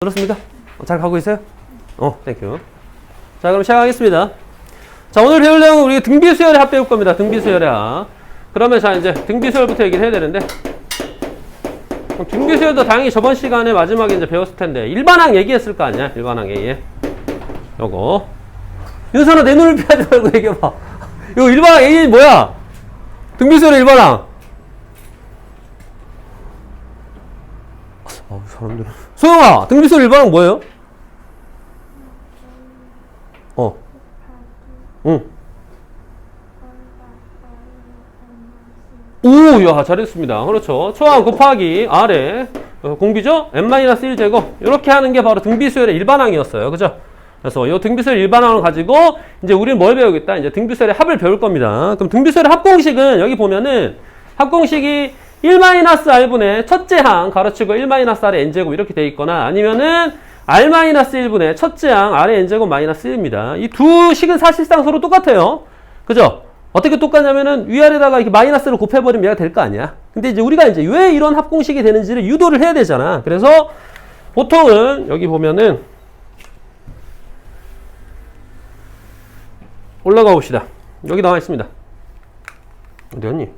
들었습니까? 잘 가고 있어요? 땡큐. 자, 그럼 시작하겠습니다. 자, 오늘 배울 내용은 우리 등비수열의 합 배울 겁니다. 등비수열의 합. 그러면 자, 이제 등비수열부터 얘기를 해야 되는데, 등비수열도 당연히 저번 시간에 마지막에 이제 배웠을 텐데, 일반항 얘기했을 거 아니야? 일반항 얘기. 요거. 윤선아, 내 눈을 피하지 말고 얘기해봐. 이거 일반항 얘기 뭐야? 등비수열의 일반항. 사람들은. 소영아, 등비수열 일반항 뭐예요? 응. 오, 야, 잘했습니다. 그렇죠. 초항 곱하기 아래 공비죠? n-1제곱 이렇게 하는 게 바로 등비수열의 일반항이었어요. 그죠? 그래서 이 등비수열 일반항을 가지고 이제 우리는 뭘 배우겠다? 이제 등비수열의 합을 배울 겁니다. 그럼 등비수열의 합공식은 여기 보면은 합공식이 1-r분의 첫째 항 가로치고 1-r의 n제곱 이렇게 돼 있거나 아니면은 r-1분의 첫째 항 r의 n제곱 마이너스 1입니다. 이 두 식은 사실상 서로 똑같아요. 그죠? 어떻게 똑같냐면은 위아래다가 이렇게 마이너스를 곱해버리면 얘가 될 거 아니야. 근데 이제 우리가 이제 왜 이런 합공식이 되는지를 유도를 해야 되잖아. 그래서 보통은 여기 보면은 올라가 봅시다. 여기 나와 있습니다. 어디 갔니?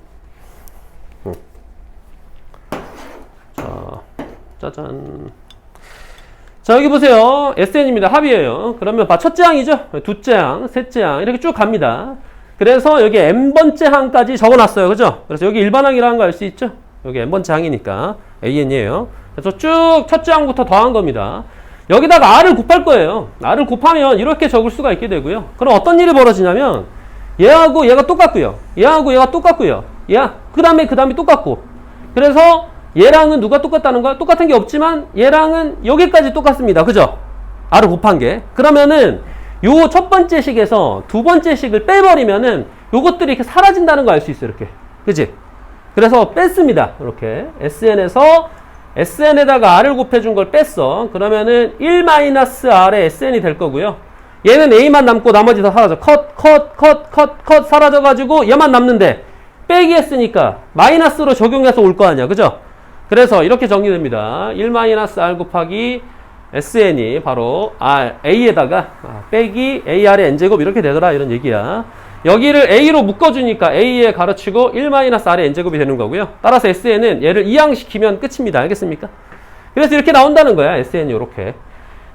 자, 짜잔. 자, 여기 보세요. SN입니다. 합이에요. 그러면 첫째 항이죠. 둘째 항, 셋째 항 이렇게 쭉 갑니다. 그래서 여기 n번째 항까지 적어놨어요. 그죠? 그래서 여기 일반항이라는 거 알 수 있죠? 여기 n번째 항이니까 AN이에요. 그래서 쭉 첫째 항부터 더한 겁니다. 여기다가 R을 곱할 거예요. R을 곱하면 이렇게 적을 수가 있게 되고요. 그럼 어떤 일이 벌어지냐면 얘하고 얘가 똑같고요. 얘하고 얘가 똑같고요. 그 다음에 똑같고. 그래서 얘랑은 누가 똑같다는 거야? 똑같은 게 없지만 얘랑은 여기까지 똑같습니다. 그죠? R을 곱한 게. 그러면은 요 첫 번째 식에서 두 번째 식을 빼버리면은 요것들이 이렇게 사라진다는 거 알 수 있어요. 이렇게. 그지? 그래서 뺐습니다. 이렇게. SN에다가 R을 곱해준 걸 뺐어. 그러면은 1-R의 SN이 될 거고요. 얘는 A만 남고 나머지 다 사라져. 컷 사라져가지고 얘만 남는데 빼기 했으니까 마이너스로 적용해서 올 거 아니야. 그죠? 그래서 이렇게 정리됩니다. 1-R 곱하기 SN이 바로 A에다가 빼기 AR의 N제곱 이렇게 되더라 이런 얘기야. 여기를 A로 묶어주니까 A에 가로치고 1-R의 N제곱이 되는 거고요. 따라서 SN은 얘를 이항시키면 끝입니다. 알겠습니까? 그래서 이렇게 나온다는 거야. SN이 이렇게.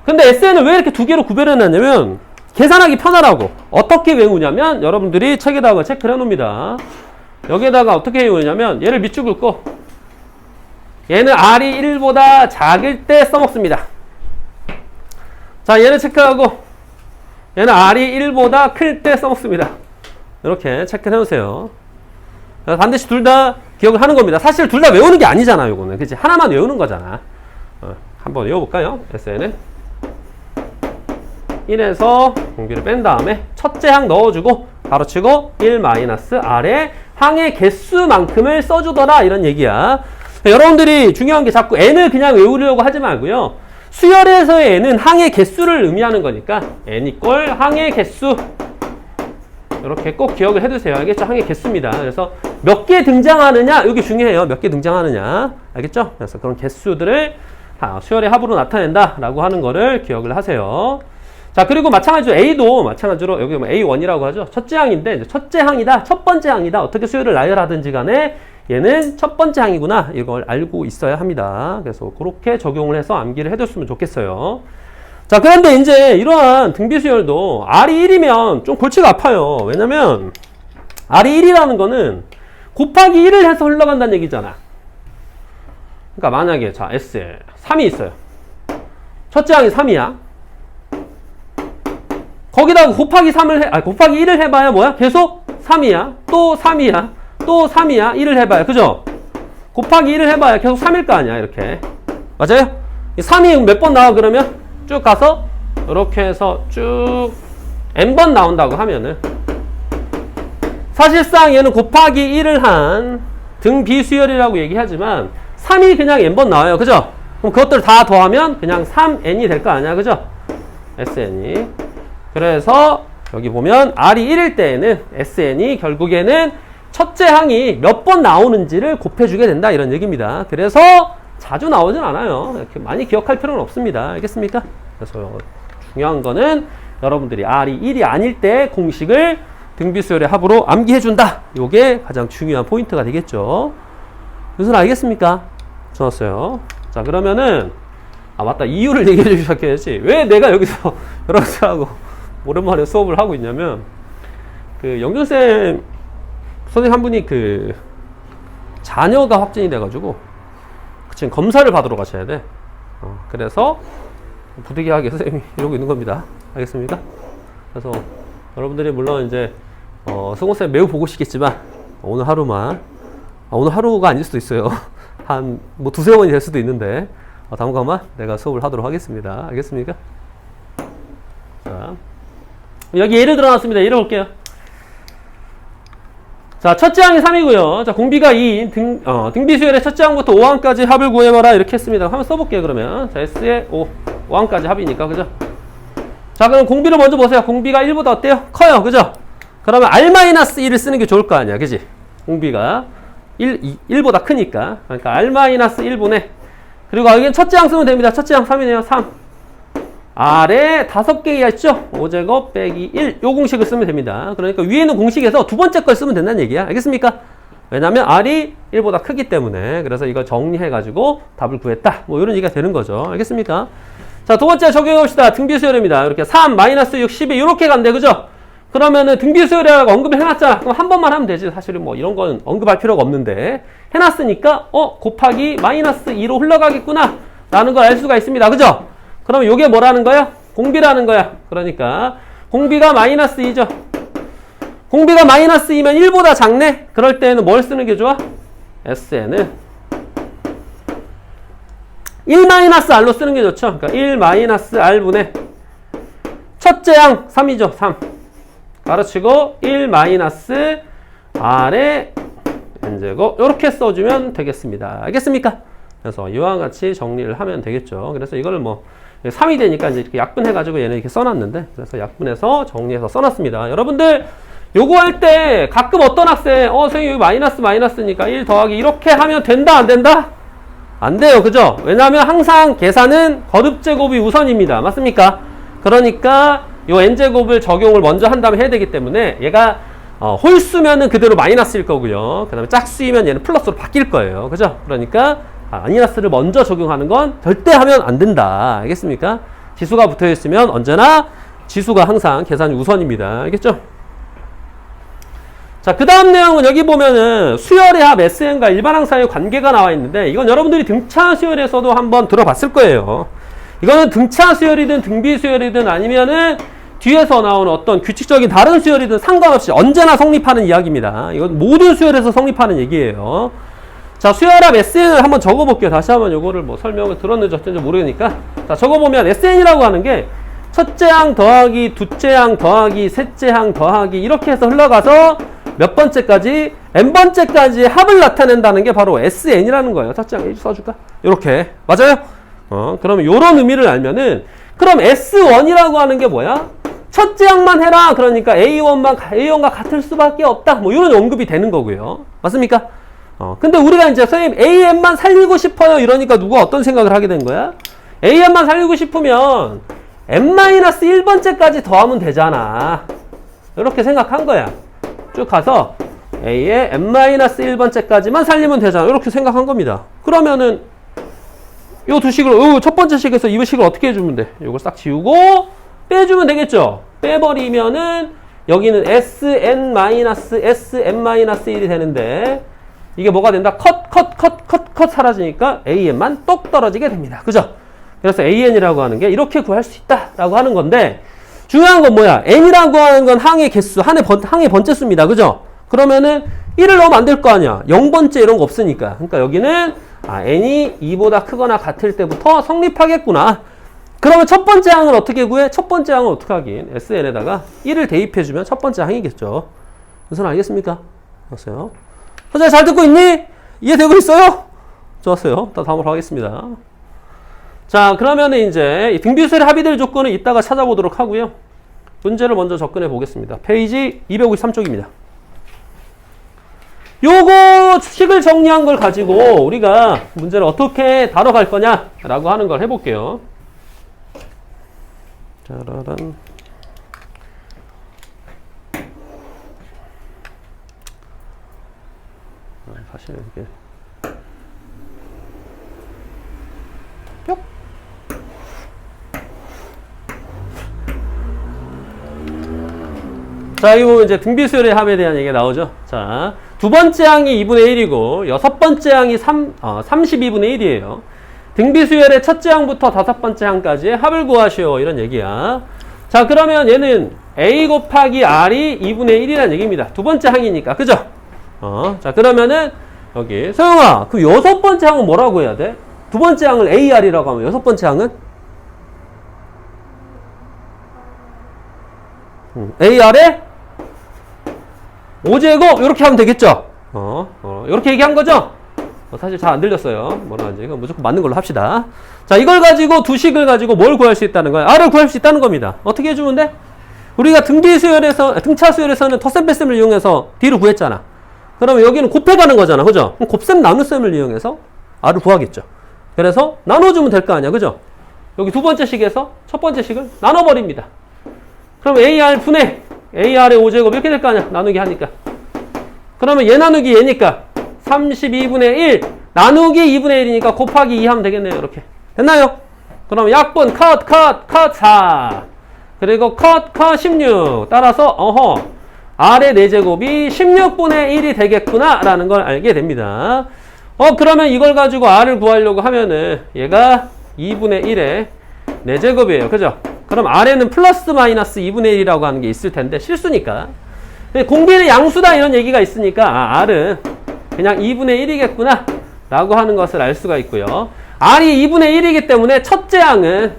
근데 SN을 왜 이렇게 두 개로 구별해놨냐면 계산하기 편하라고. 어떻게 외우냐면 여러분들이 책에다가 체크를 해놓습니다. 여기에다가 어떻게 외우냐면 얘를 밑줄 긋고 얘는 R이 1보다 작을 때 써먹습니다. 자, 얘는 체크하고 얘는 R이 1보다 클 때 써먹습니다. 이렇게 체크를 해놓으세요. 반드시 둘 다 기억을 하는 겁니다. 사실 둘 다 외우는 게 아니잖아, 요거는. 그치? 하나만 외우는 거잖아. 한번 외워볼까요? SN은 1에서 공비를 뺀 다음에 첫째 항 넣어주고 가로치고 1-R의 항의 개수만큼을 써주더라 이런 얘기야. 여러분들이 중요한 게 자꾸 n을 그냥 외우려고 하지 말고요. 수열에서의 n은 항의 개수를 의미하는 거니까 n 이꼴 항의 개수 이렇게 꼭 기억을 해두세요. 알겠죠? 항의 개수입니다. 그래서 몇 개 등장하느냐 여기 중요해요. 몇 개 등장하느냐 알겠죠? 그래서 그런 개수들을 수열의 합으로 나타낸다 라고 하는 거를 기억을 하세요. 자, 그리고 마찬가지로 A도 마찬가지로 여기 A1이라고 하죠. 첫째 항인데 첫째 항이다. 첫 번째 항이다. 어떻게 수열을 나열하든지 간에 얘는 첫 번째 항이구나. 이걸 알고 있어야 합니다. 그래서 그렇게 적용을 해서 암기를 해줬으면 좋겠어요. 자, 그런데 이제 이러한 등비수열도 R이 1이면 좀 골치가 아파요. 왜냐면 R이 1이라는 거는 곱하기 1을 해서 흘러간다는 얘기잖아. 그러니까 만약에 자 S에 3이 있어요. 첫째 항이 3이야. 거기다가 곱하기 1을 해봐야 뭐야? 계속 3이야. 또 3이야. 또 3이야. 1을 해봐야. 그죠? 곱하기 1을 해봐야 계속 3일 거 아니야. 이렇게. 맞아요? 3이 몇 번 나와 그러면? 쭉 가서 이렇게 해서 쭉 n번 나온다고 하면은 사실상 얘는 곱하기 1을 한 등비수열이라고 얘기하지만 3이 그냥 n번 나와요. 그죠? 그럼 그것들 다 더하면 그냥 3n이 될 거 아니야. 그죠? SN이. 그래서 여기 보면 R이 1일 때에는 SN이 결국에는 첫째 항이 몇 번 나오는지를 곱해주게 된다 이런 얘기입니다. 그래서 자주 나오진 않아요. 이렇게 많이 기억할 필요는 없습니다. 알겠습니까? 그래서 중요한 거는 여러분들이 R이 1이 아닐 때 공식을 등비수열의 합으로 암기해준다. 요게 가장 중요한 포인트가 되겠죠. 무슨 알겠습니까? 좋았어요. 자, 그러면은, 맞다. 이유를 얘기해 주기 시작해야지. 왜 내가 여기서 여러분들하고 오랜만에 수업을 하고 있냐면, 영준쌤 선생님 한 분이 자녀가 확진이 돼가지고, 지금 검사를 받으러 가셔야 돼. 그래서 부득이하게 선생님이 이러고 있는 겁니다. 알겠습니까? 그래서 여러분들이 물론 이제 승호쌤 매우 보고 싶겠지만 오늘 하루만 오늘 하루가 아닐 수도 있어요. 한 두세 번이 될 수도 있는데 당분간만 내가 수업을 하도록 하겠습니다. 알겠습니까? 자, 여기 예를 들어놨습니다. 예를 볼게요. 자, 첫째 항이 3이고요. 자, 공비가 2인 등비수열의 첫째 항부터 5항까지 합을 구해봐라. 이렇게 했습니다. 한번 써볼게요, 그러면. 자, S의 5항까지 합이니까, 그죠? 자, 그럼 공비를 먼저 보세요. 공비가 1보다 어때요? 커요, 그죠? 그러면 R-1을 쓰는 게 좋을 거 아니야, 그지? 공비가 1보다 크니까. 그러니까 R-1분의, 그리고 여기는 첫째 항 쓰면 됩니다. 첫째 항 3이네요, 3. R에 5개 이하 있죠? 5제곱 빼기 1. 요 공식을 쓰면 됩니다. 그러니까 위에 있는 공식에서 두 번째 걸 쓰면 된다는 얘기야. 알겠습니까? 왜냐면 R이 1보다 크기 때문에. 그래서 이거 정리해가지고 답을 구했다. 뭐 이런 얘기가 되는 거죠. 알겠습니까? 자, 두 번째 적용해봅시다. 등비수열입니다. 이렇게 3, 마이너스 6, 12 이렇게 간대. 그죠? 그러면은 등비수열이라고 언급을 해놨잖아. 그럼 한 번만 하면 되지. 사실은 뭐 이런 건 언급할 필요가 없는데. 해놨으니까 곱하기 마이너스 2로 흘러가겠구나 라는 걸 알 수가 있습니다. 그죠? 그러면 요게 뭐라는 거야? 공비라는 거야. 그러니까 공비가 마이너스 2죠. 공비가 마이너스 2면 1보다 작네? 그럴 때는 뭘 쓰는 게 좋아? SN을 1-R로 쓰는 게 좋죠. 그러니까 1-R분의 첫째 항 3이죠. 3 가르치고 1-R의 n제곱 이렇게 써주면 되겠습니다. 알겠습니까? 그래서 이와 같이 정리를 하면 되겠죠. 그래서 이걸 3이 되니까 이제 이렇게 약분해가지고 얘는 이렇게 써놨는데, 그래서 약분해서 정리해서 써놨습니다. 여러분들, 요거 할 때 가끔 어떤 학생, 선생님 여기 마이너스니까 1 더하기 이렇게 하면 된다, 안 된다? 안 돼요. 그죠? 왜냐면 항상 계산은 거듭제곱이 우선입니다. 맞습니까? 그러니까 요 n제곱을 적용을 먼저 한 다음에 해야 되기 때문에 얘가 홀수면은 그대로 마이너스일 거고요. 그 다음에 짝수이면 얘는 플러스로 바뀔 거예요. 그죠? 그러니까 마이너스를 먼저 적용하는 건 절대 하면 안 된다. 알겠습니까? 지수가 붙어 있으면 언제나 지수가 항상 계산이 우선입니다. 알겠죠? 자, 그 다음 내용은 여기 보면은 수열의 합 SN과 일반항 사이의 관계가 나와 있는데, 이건 여러분들이 등차 수열에서도 한번 들어봤을 거예요. 이거는 등차 수열이든 등비 수열이든 아니면은 뒤에서 나오는 어떤 규칙적인 다른 수열이든 상관없이 언제나 성립하는 이야기입니다. 이건 모든 수열에서 성립하는 얘기예요. 자, 수열합 SN을 한번 적어볼게요. 다시 한번 요거를 설명을 들었는지 어쩐지 모르니까. 자, 적어보면 SN이라고 하는 게 첫째 항 더하기 둘째 항 더하기 셋째 항 더하기 이렇게 해서 흘러가서 몇 번째까지? n번째까지 합을 나타낸다는 게 바로 SN이라는 거예요. 첫째 항 써줄까? 요렇게. 맞아요? 그러면 요런 의미를 알면은, 그럼 S1이라고 하는 게 뭐야? 첫째 항만 해라. 그러니까 A1과 같을 수밖에 없다. 뭐 이런 언급이 되는 거고요. 맞습니까? 근데 우리가 이제 선생님 AN만 살리고 싶어요 이러니까 누가 어떤 생각을 하게 된 거야? AN만 살리고 싶으면 n-1번째까지 더하면 되잖아. 이렇게 생각한 거야. 쭉 가서 A의 n-1번째까지만 살리면 되잖아. 이렇게 생각한 겁니다. 그러면은 요 두 식을 첫 번째 식에서 이 식을 어떻게 해주면 돼? 요걸 싹 지우고 빼주면 되겠죠. 빼버리면은 여기는 SN-1이 되는데, 이게 뭐가 된다? 컷 사라지니까 AN만 똑 떨어지게 됩니다. 그죠? 그래서 AN이라고 하는 게 이렇게 구할 수 있다라고 하는 건데, 중요한 건 뭐야? N이라고 하는 건 항의 개수, 항의 번째수입니다. 그죠? 그러면은 1을 넣으면 안 될 거 아니야. 0번째 이런 거 없으니까. 그러니까 여기는 N이 2보다 크거나 같을 때부터 성립하겠구나. 그러면 첫 번째 항을 어떻게 구해? 첫 번째 항은 어떻게 하긴? SN에다가 1을 대입해주면 첫 번째 항이겠죠. 무슨 알겠습니까? 알았어요. 선생님 잘 듣고 있니? 이해되고 있어요? 좋았어요. 다음으로 하겠습니다. 자, 그러면 이제 등비수열의 합의될 조건은 이따가 찾아보도록 하고요. 문제를 먼저 접근해 보겠습니다. 페이지 253쪽입니다. 요거 식을 정리한 걸 가지고 우리가 문제를 어떻게 다뤄갈 거냐라고 하는 걸 해볼게요. 짜라란. 사실 이게 뿅. 자, 이거 이제 등비수열의 합에 대한 얘기가 나오죠. 자, 두 번째 항이 2분의 1이고 여섯 번째 항이 32분의 1이에요. 등비수열의 첫째 항부터 다섯 번째 항까지의 합을 구하시오, 이런 얘기야. 자, 그러면 얘는 A 곱하기 R이 2분의 1이라는 얘기입니다. 두 번째 항이니까, 그죠? 자, 그러면은 여기 소영아, 그 여섯 번째 항은 뭐라고 해야 돼? 두 번째 항을 AR이라고 하면 여섯 번째 항은 AR에 5제곱 이렇게 하면 되겠죠? 이렇게 얘기한 거죠? 사실 잘 안 들렸어요. 뭐라 하는지. 이건 무조건 맞는 걸로 합시다. 자, 이걸 가지고 두 식을 가지고 뭘 구할 수 있다는 거야? R을 구할 수 있다는 겁니다. 어떻게 해주면 돼? 우리가 등차 수열에서는 덧셈 뺄셈을 이용해서 D를 구했잖아. 그러면 여기는 곱해가는 거잖아. 그죠? 그럼 곱셈 나눗셈을 이용해서 R을 구하겠죠. 그래서 나눠주면 될 거 아니야. 그죠? 여기 두 번째 식에서 첫 번째 식을 나눠버립니다. 그럼 AR 분의 AR의 5제곱 이렇게 될 거 아니야. 나누기 하니까. 그러면 얘 나누기 얘니까 32분의 1 나누기 2분의 1이니까 곱하기 2 하면 되겠네요. 이렇게. 됐나요? 그러면 약분 컷 4 그리고 컷 16 따라서 R의 4제곱이 16분의 1이 되겠구나 라는 걸 알게 됩니다. 그러면 이걸 가지고 R을 구하려고 하면은 얘가 2분의 1의 4제곱이에요. 그죠? 그럼 R에는 플러스 마이너스 2분의 1이라고 하는 게 있을 텐데 실수니까. 공비는 양수다 이런 얘기가 있으니까 R은 그냥 2분의 1이겠구나 라고 하는 것을 알 수가 있고요. R이 2분의 1이기 때문에 첫째 항은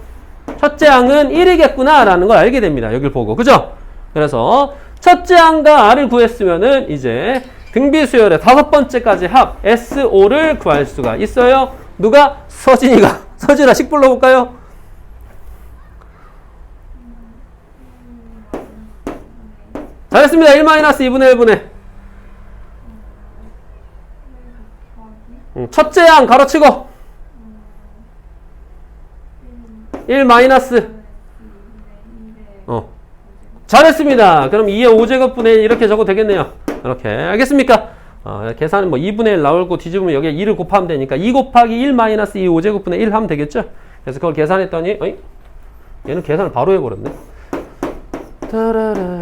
1이겠구나 라는 걸 알게 됩니다. 여길 보고. 그죠? 그래서 첫째 항과 R을 구했으면은 이제 등비수열의 다섯 번째까지 합 SO를 구할 수가 있어요. 누가? 서진이가. 서진아 식 불러볼까요? 잘했습니다. 1-2분의 1분의 첫째 항 가로치고 1 마이너스 잘했습니다. 그럼 2의 5제곱분의 1 이렇게 적어도 되겠네요. 이렇게 알겠습니까? 계산은 뭐 2분의 1 나오고 뒤집으면 여기에 2를 곱하면 되니까 2 곱하기 1 마이너스 2 5제곱분의 1 하면 되겠죠? 그래서 그걸 계산했더니 얘는 계산을 바로 해버렸네.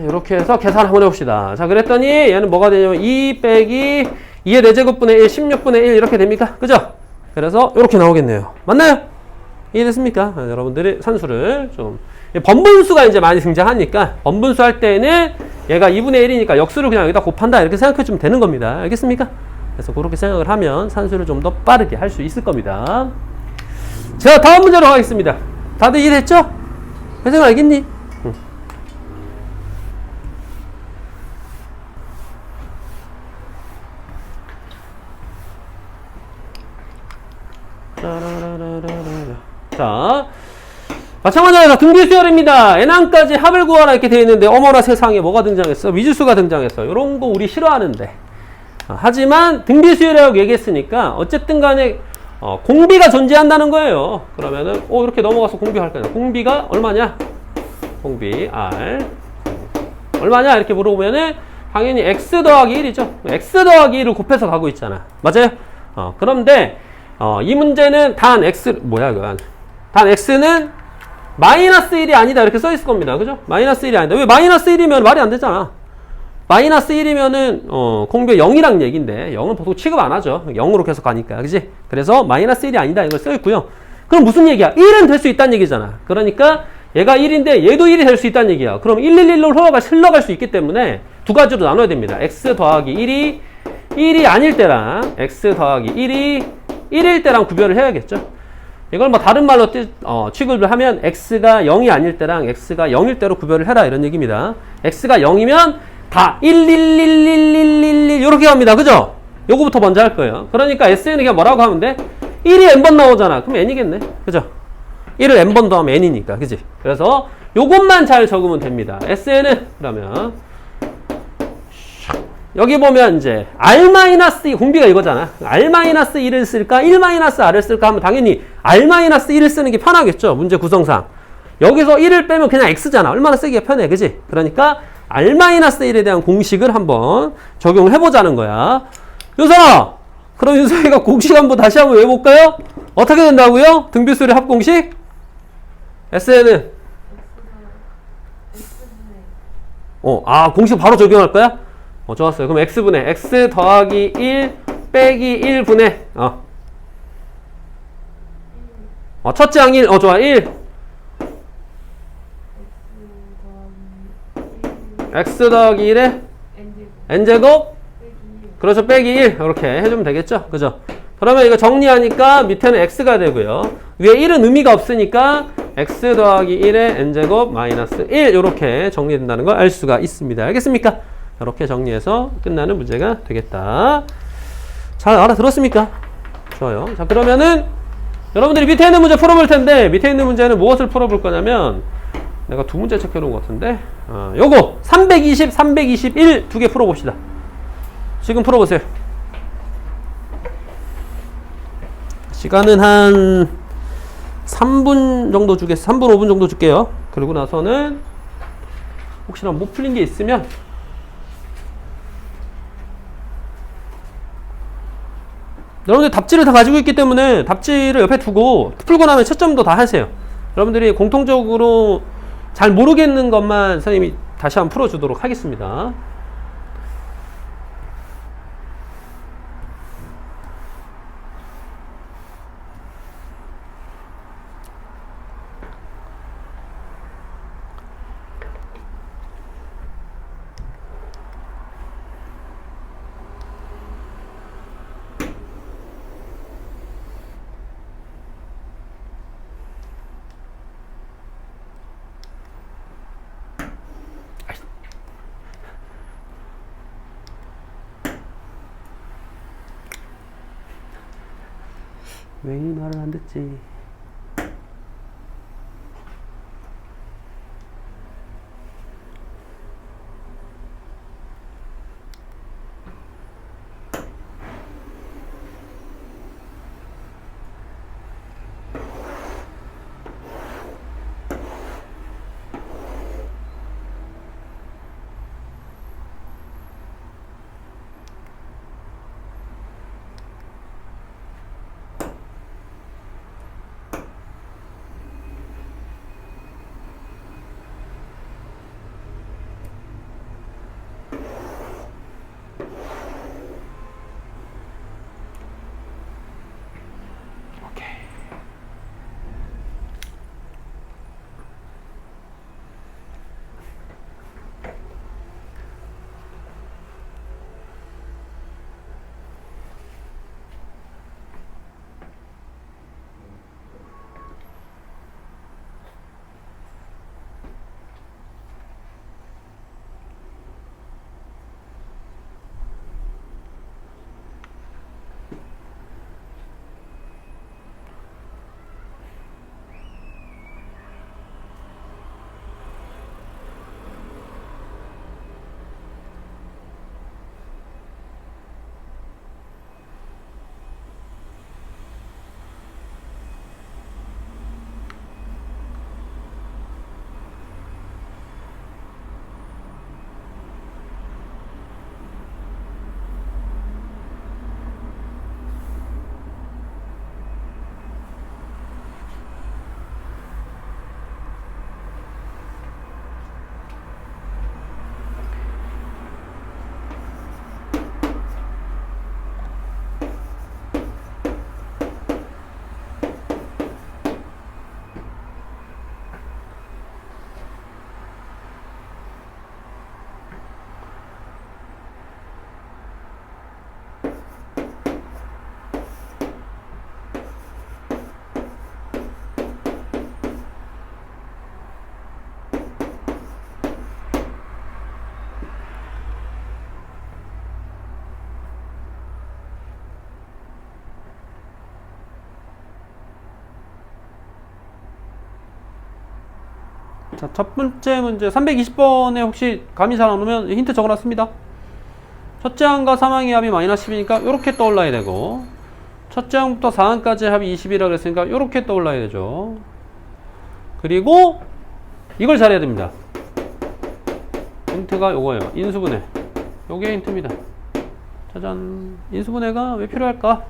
이렇게 해서 계산 한번 해봅시다. 자, 그랬더니 얘는 뭐가 되냐면 2 빼기 2의 4제곱분의 1 16분의 1 이렇게 됩니까? 그죠? 그래서 이렇게 나오겠네요. 맞나요? 이해됐습니까? 여러분들이 산수를 좀 번분수가 이제 많이 등장하니까 번분수 할 때는 얘가 2분의 1이니까 역수를 그냥 여기다 곱한다 이렇게 생각해 주면 되는 겁니다. 알겠습니까? 그래서 그렇게 생각을 하면 산수를 좀 더 빠르게 할 수 있을 겁니다. 자, 다음 문제로 가겠습니다. 다들 이해됐죠? 회생 알겠니? 자, 마찬가지로 등비수열입니다. n항까지 합을 구하라 이렇게 되어 있는데 어머나 세상에 뭐가 등장했어? 미지수가 등장했어. 이런 거 우리 싫어하는데. 하지만 등비수열이라고 얘기했으니까 어쨌든 간에 공비가 존재한다는 거예요. 그러면은 이렇게 넘어가서 공비할 거야. 공비가 얼마냐? 공비 R 얼마냐? 이렇게 물어보면은 당연히 x 더하기 1이죠. x 더하기 1을 곱해서 가고 있잖아. 맞아요? 그런데 이 문제는 단 x 뭐야 이거? 단 x는 마이너스 1이 아니다 이렇게 써 있을 겁니다. 그죠? 마이너스 1이 아니다. 왜 마이너스 1이면 말이 안 되잖아. 마이너스 1이면은 공비 0이란 얘기인데 0은 보통 취급 안 하죠. 0으로 계속 가니까. 그지? 그래서 마이너스 1이 아니다 이걸 써 있고요. 그럼 무슨 얘기야? 1은 될 수 있다는 얘기잖아. 그러니까 얘가 1인데 얘도 1이 될 수 있다는 얘기야. 그럼 111로 흘러갈 수 있기 때문에 두 가지로 나눠야 됩니다. x 더하기 1이 아닐 때랑 x 더하기 1이 1일 때랑 구별을 해야겠죠. 이걸 뭐 다른 말로 취급을 하면 x가 0이 아닐 때랑 x가 0일 때로 구별을 해라 이런 얘기입니다. x가 0이면 다 1, 1, 1, 1, 1, 1, 1 이렇게 갑니다. 그죠? 요거부터 먼저 할 거예요. 그러니까 SN은 그냥 뭐라고 하면 돼? 1이 n번 나오잖아. 그럼 n이겠네. 그죠? 1을 n번 더하면 n이니까. 그지? 그래서 요것만 잘 적으면 됩니다. SN은 그러면 여기 보면 이제 R-2 공비가 이거잖아. R-1을 쓸까 1-R을 쓸까 하면 당연히 R-1을 쓰는 게 편하겠죠. 문제 구성상. 여기서 1을 빼면 그냥 X잖아. 얼마나 쓰기가 편해. 그지? 그러니까 R-1에 대한 공식을 한번 적용을 해보자는 거야. 윤서아! 그럼 윤서이가 공식 한번 다시 한번 외워볼까요? 어떻게 된다고요? 등비수열의 합공식? SN은? 공식 바로 적용할 거야? 좋았어요. 그럼 X분의 X 더하기 1 빼기 1분의 첫째 항 1. 좋아. 1. X 더하기 1에 N제곱? 그렇죠. 빼기 1. 이렇게 해주면 되겠죠. 그죠? 그러면 이거 정리하니까 밑에는 X가 되고요. 위에 1은 의미가 없으니까 X 더하기 1에 N제곱 마이너스 1 이렇게 정리된다는 걸 알 수가 있습니다. 알겠습니까? 이렇게 정리해서 끝나는 문제가 되겠다. 잘 알아들었습니까? 좋아요. 자, 그러면은 여러분들이 밑에 있는 문제 풀어볼 텐데 밑에 있는 문제는 무엇을 풀어볼 거냐면 내가 두 문제 체크해 놓은 것 같은데 요거 320, 321 두 개 풀어봅시다. 지금 풀어보세요. 시간은 한 3분 정도 주겠어요. 3분, 5분 정도 줄게요. 그리고 나서는 혹시나 못 풀린 게 있으면 여러분들 답지를 다 가지고 있기 때문에 답지를 옆에 두고 풀고 나면 채점도 다 하세요. 여러분들이 공통적으로 잘 모르겠는 것만 선생님이 다시 한번 풀어주도록 하겠습니다. 왜 이 말을 안 듣지? 자, 첫 번째 문제 320번에 혹시 감이 잘 안 오면 힌트 적어놨습니다. 첫째 항과 3항의 합이 마이너스 10이니까 이렇게 떠올라야 되고, 첫째 항부터 4항까지 합이 20이라고 했으니까 이렇게 떠올라야 되죠. 그리고 이걸 잘해야 됩니다. 힌트가 요거예요. 인수분해. 요게 힌트입니다. 짜잔. 인수분해가 왜 필요할까?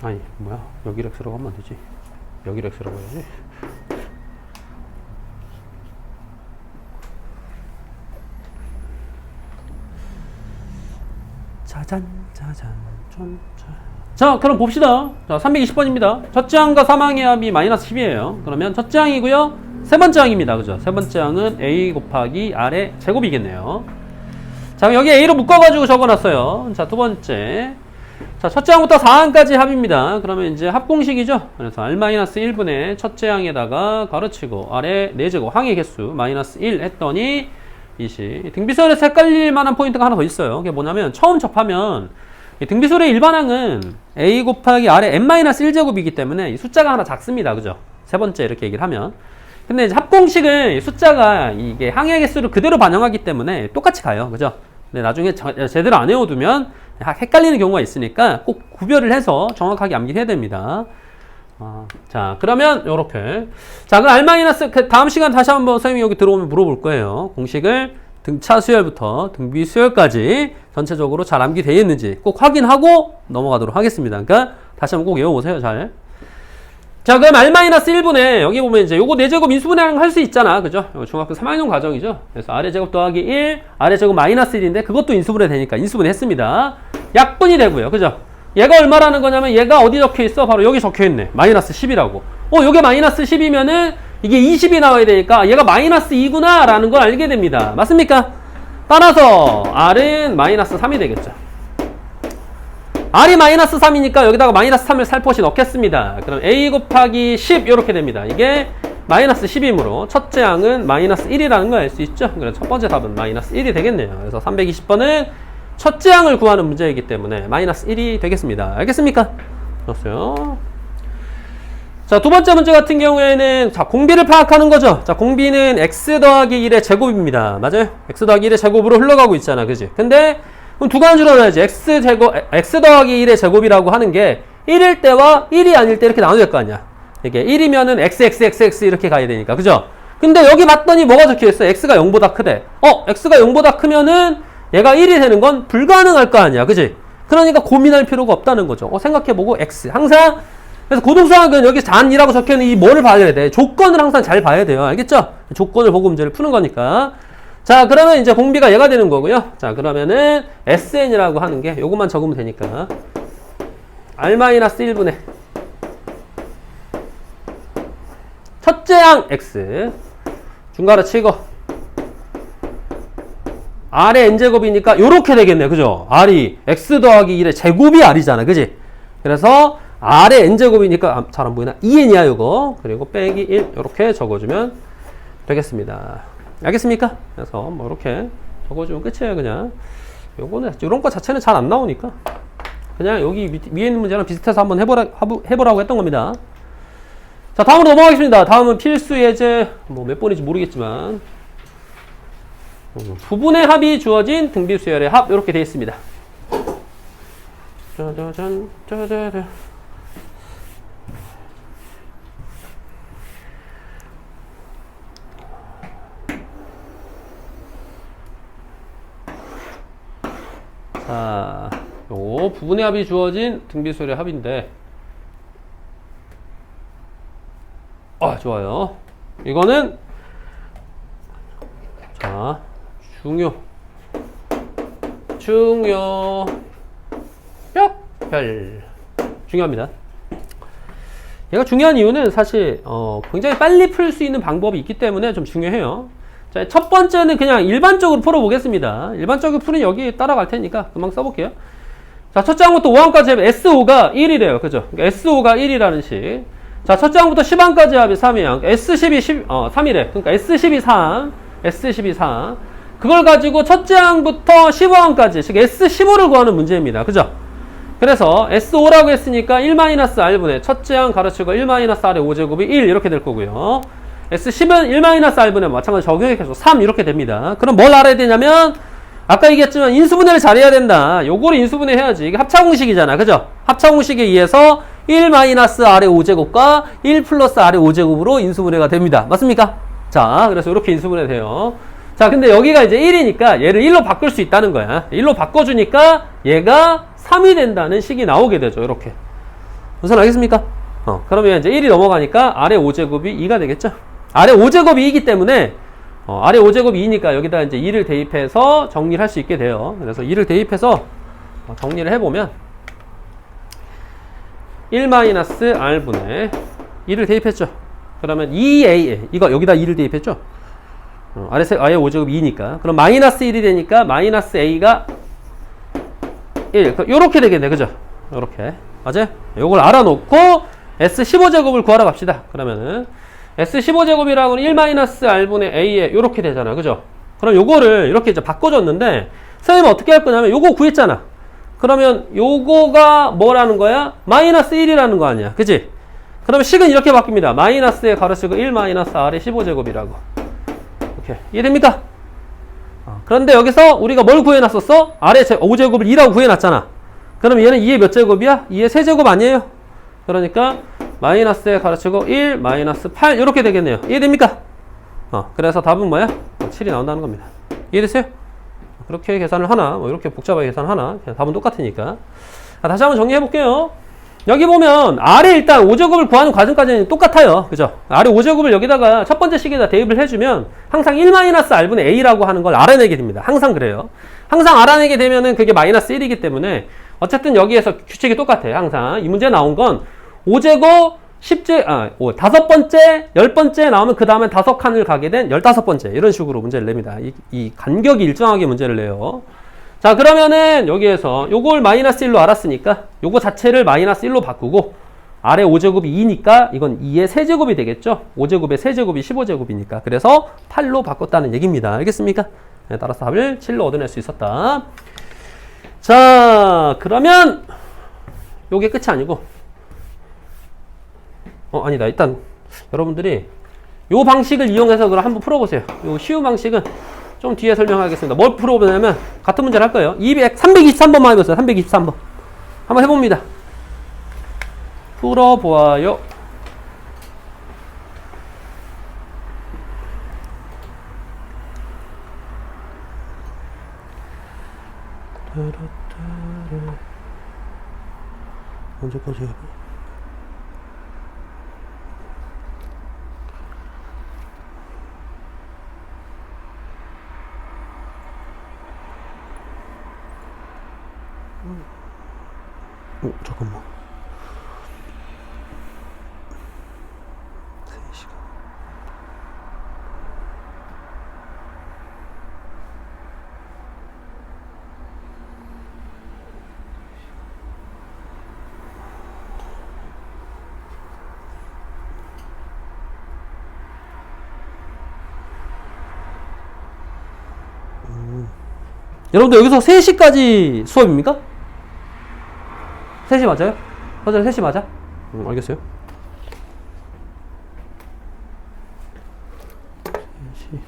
아니 뭐야, 여기 렉스라고 하면 안되지. 여기 렉스라고 해야지. 짜잔 짜잔 자 그럼 봅시다. 자 320번입니다 첫째 항과 3항의 합이 마이너스 10이에요 그러면 첫째 항이고요 세 번째 항입니다. 그죠? 세 번째 항은 a 곱하기 r의 제곱이겠네요. 자 여기 a로 묶어가지고 적어놨어요. 자 두 번째, 자 첫째 항부터 4항까지 합입니다. 그러면 이제 합공식이죠. 그래서 r-1분의 첫째 항에다가 가로치고 r의 4제곱 항의 개수 마이너스 1 했더니 20. 등비수열에서 헷갈릴 만한 포인트가 하나 더 있어요. 그게 뭐냐면 처음 접하면 등비수열의 일반항은 a 곱하기 r의 n-1제곱이기 때문에 이 숫자가 하나 작습니다. 그죠? 세 번째 이렇게 얘기를 하면. 근데 이제 합공식은 숫자가 이게 항의 개수를 그대로 반영하기 때문에 똑같이 가요. 그죠? 근데 나중에 제대로 안 외워두면 헷갈리는 경우가 있으니까 꼭 구별을 해서 정확하게 암기해야 됩니다. 자 그러면 요렇게, 자 그럼 r- 다음 시간 다시 한번 선생님이 여기 들어오면 물어볼 거예요. 공식을 등차 수열부터 등비 수열까지 전체적으로 잘 암기되어 있는지 꼭 확인하고 넘어가도록 하겠습니다. 그러니까 다시 한번 꼭 외워보세요. 잘. 자 그럼 r-1분의 여기 보면 이제 요거 4제곱 인수분해하는 거 할 수 있잖아. 그죠? 중학교 3학년 과정이죠. 그래서 아래 제곱 더하기 1, 아래 제곱 마이너스 1인데 그것도 인수분해 되니까 인수분해 했습니다. 약분이 되고요. 그죠? 얘가 얼마라는 거냐면 얘가 어디 적혀 있어? 바로 여기 적혀 있네. 마이너스 10이라고. 요게 마이너스 10이면은 이게 20이 나와야 되니까 얘가 마이너스 2구나 라는 걸 알게 됩니다. 맞습니까? 따라서 r은 마이너스 3이 되겠죠. r이 마이너스 3이니까 여기다가 마이너스 3을 살포시 넣겠습니다. 그럼 a 곱하기 10 이렇게 됩니다. 이게 마이너스 10이므로 첫째 항은 마이너스 1이라는 걸 알 수 있죠. 그래서 첫 번째 답은 마이너스 1이 되겠네요. 그래서 320번은 첫째 항을 구하는 문제이기 때문에 마이너스 1이 되겠습니다. 알겠습니까? 좋았어요. 자, 두 번째 문제 같은 경우에는, 자, 공비를 파악하는 거죠. 자, 공비는 x 더하기 1의 제곱입니다. 맞아요? x 더하기 1의 제곱으로 흘러가고 있잖아. 그지? 근데, 그럼 두 가지로 나눠야지. x 더하기 1의 제곱이라고 하는 게 1일 때와 1이 아닐 때 이렇게 나눠야 될 거 아니야. 이게 1이면은 xxxx 이렇게 가야 되니까. 그죠? 근데 여기 봤더니 뭐가 적혀 있어? x가 0보다 크대. x가 0보다 크면은 얘가 1이 되는 건 불가능할 거 아니야. 그지? 그러니까 고민할 필요가 없다는 거죠. 생각해보고 x. 항상, 그래서 고등수학은 여기 잔이라고 적혀있는 이 뭐를 봐야 돼? 조건을 항상 잘 봐야 돼요. 알겠죠? 조건을 보고 문제를 푸는 거니까. 자, 그러면 이제 공비가 얘가 되는 거고요. 자, 그러면은 SN이라고 하는 게 요것만 적으면 되니까. R-1분의 첫째 항 X. 중괄호 치고. R의 N제곱이니까 요렇게 되겠네. 그죠? R이 X 더하기 1의 제곱이 R이잖아. 그지? 그래서 R의 N제곱이니까, 잘 안 보이나? 2N이야, 요거. 그리고 빼기 1, 요렇게 적어주면 되겠습니다. 알겠습니까? 그래서, 뭐, 이렇게 적어주면 끝이에요, 그냥. 요거는, 요런 거 자체는 잘 안 나오니까. 그냥 여기 위에 있는 문제랑 비슷해서 한번 해보라고 했던 겁니다. 자, 다음으로 넘어가겠습니다. 다음은 필수 예제, 뭐, 몇 번인지 모르겠지만. 부분의 합이 주어진 등비수열의 합, 요렇게 되어 있습니다. 짜자잔, 짜자잔. 자, 요 부분의 합이 주어진 등비수열의 합인데, 좋아요. 이거는, 자, 별. 중요합니다. 얘가 중요한 이유는 사실, 굉장히 빨리 풀 수 있는 방법이 있기 때문에 좀 중요해요. 자, 첫 번째는 그냥 일반적으로 풀어보겠습니다. 일반적으로 풀은 여기 따라갈 테니까 금방 써볼게요. 자, 첫째 항부터 5항까지 하면 S5가 1이래요. 그죠? 그러니까 S5가 1이라는 식. 자, 첫째 항부터 10항까지 하면 3이야. S10이 3이래. 그러니까 S10이 3. S10이 3. 그걸 가지고 첫째 항부터 15항까지, 즉 S15를 구하는 문제입니다. 그죠? 그래서 S5라고 했으니까 1-R분의 첫째 항 가로치고 1-R의 5제곱이 1 이렇게 될 거고요. S10은 1-R분의 마찬가지 적용해서 3 이렇게 됩니다. 그럼 뭘 알아야 되냐면 아까 얘기했지만 인수분해를 잘해야 된다. 요거를 인수분해 해야지. 이게 합차공식이잖아. 그죠? 합차공식에 의해서 1-R의 5제곱과 1 플러스 R의 5제곱으로 인수분해가 됩니다. 맞습니까? 자, 그래서 이렇게 인수분해 돼요. 자, 근데 여기가 이제 1이니까 얘를 1로 바꿀 수 있다는 거야. 1로 바꿔주니까 얘가 3이 된다는 식이 나오게 되죠. 이렇게. 무슨 알겠습니까? 그러면 이제 1이 넘어가니까 R의 5제곱이 2가 되겠죠? R의 5제곱이 2이기 때문에, R의 5제곱이 2니까 여기다 이제 2를 대입해서 정리를 할 수 있게 돼요. 그래서 2를 대입해서 정리를 해보면, 1-R분의 2를 대입했죠. 그러면 2A, 이거 여기다 2를 대입했죠? R의 5제곱이 2니까. 그럼 마이너스 1이 되니까 마이너스 A가 1. 요렇게 되겠네. 그죠? 요렇게. 맞아요? 요걸 알아놓고 S15제곱을 구하러 갑시다. 그러면은 S15제곱이라고는 1-R분의 A에 요렇게 되잖아. 그죠? 그럼 요거를 이렇게 이제 바꿔줬는데 선생님은 어떻게 할 거냐면 요거 구했잖아. 그러면 요거가 뭐라는 거야? 마이너스 1이라는 거 아니야. 그치? 그러면 식은 이렇게 바뀝니다. 마이너스에 가로치고 1-R의 15제곱이라고. 이렇게. 이해됩니까? 그런데 여기서 우리가 뭘 구해놨었어? R의 5제곱을 2라고 구해놨잖아. 그럼 얘는 2의 몇 제곱이야? 2의 세제곱 아니에요? 그러니까 마이너스에 가로치고 1, 마이너스 8 이렇게 되겠네요. 이해됩니까? 그래서 답은 뭐야? 7이 나온다는 겁니다. 이해됐어요? 그렇게 계산을 하나, 뭐 이렇게 복잡하게 계산하나, 그냥 답은 똑같으니까. 다시 한번 정리해볼게요. 여기 보면 R의 일단 5제곱을 구하는 과정까지는 똑같아요. 그죠? R의 5제곱을 여기다가 첫 번째 식에다 대입을 해주면 항상 1-R분의 A라고 하는 걸 알아내게 됩니다. 항상 그래요. 항상 알아내게 되면은 그게 마이너스 1이기 때문에 어쨌든 여기에서 규칙이 똑같아요. 항상. 이 문제 나온 건 5제곱, 5번째, 10번째 나오면 그 다음에 5칸을 가게 된 15번째. 이런 식으로 문제를 냅니다. 이 간격이 일정하게 문제를 내요. 자, 그러면은 여기에서 요걸 마이너스 1로 알았으니까 요거 자체를 마이너스 1로 바꾸고 R의 5제곱이 2니까 이건 2의 세제곱이 되겠죠? 5제곱의 세제곱이 15제곱이니까. 그래서 8로 바꿨다는 얘기입니다. 알겠습니까? 네, 따라서 답을 7로 얻어낼 수 있었다. 자, 그러면 요게 끝이 아니고 아니다. 일단 여러분들이 요 방식을 이용해서 그럼 한번 풀어보세요. 요 쉬운 방식은 좀 뒤에 설명하겠습니다. 뭘 풀어보냐면 같은 문제를 할 거예요. 323번만 해보세요. 323번. 한번 해봅니다. 풀어보아요. 언제까지 해야 돼? 잠깐만. 3시간. 여러분들 여기서 3시까지 수업입니까? 3시 맞아요? 선생님 3시 맞아? 알겠어요. 3시.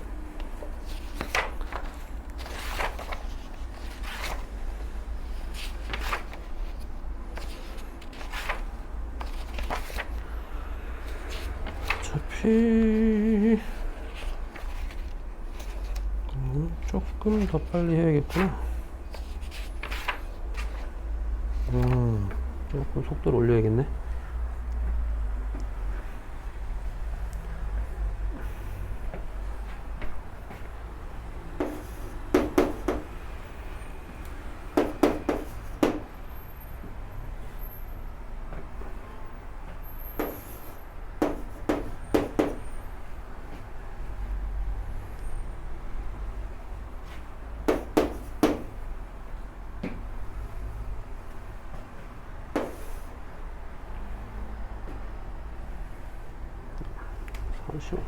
어차피 조금 더 빨리 해야겠구나. 조금 속도를 올려야겠네. 잠시만.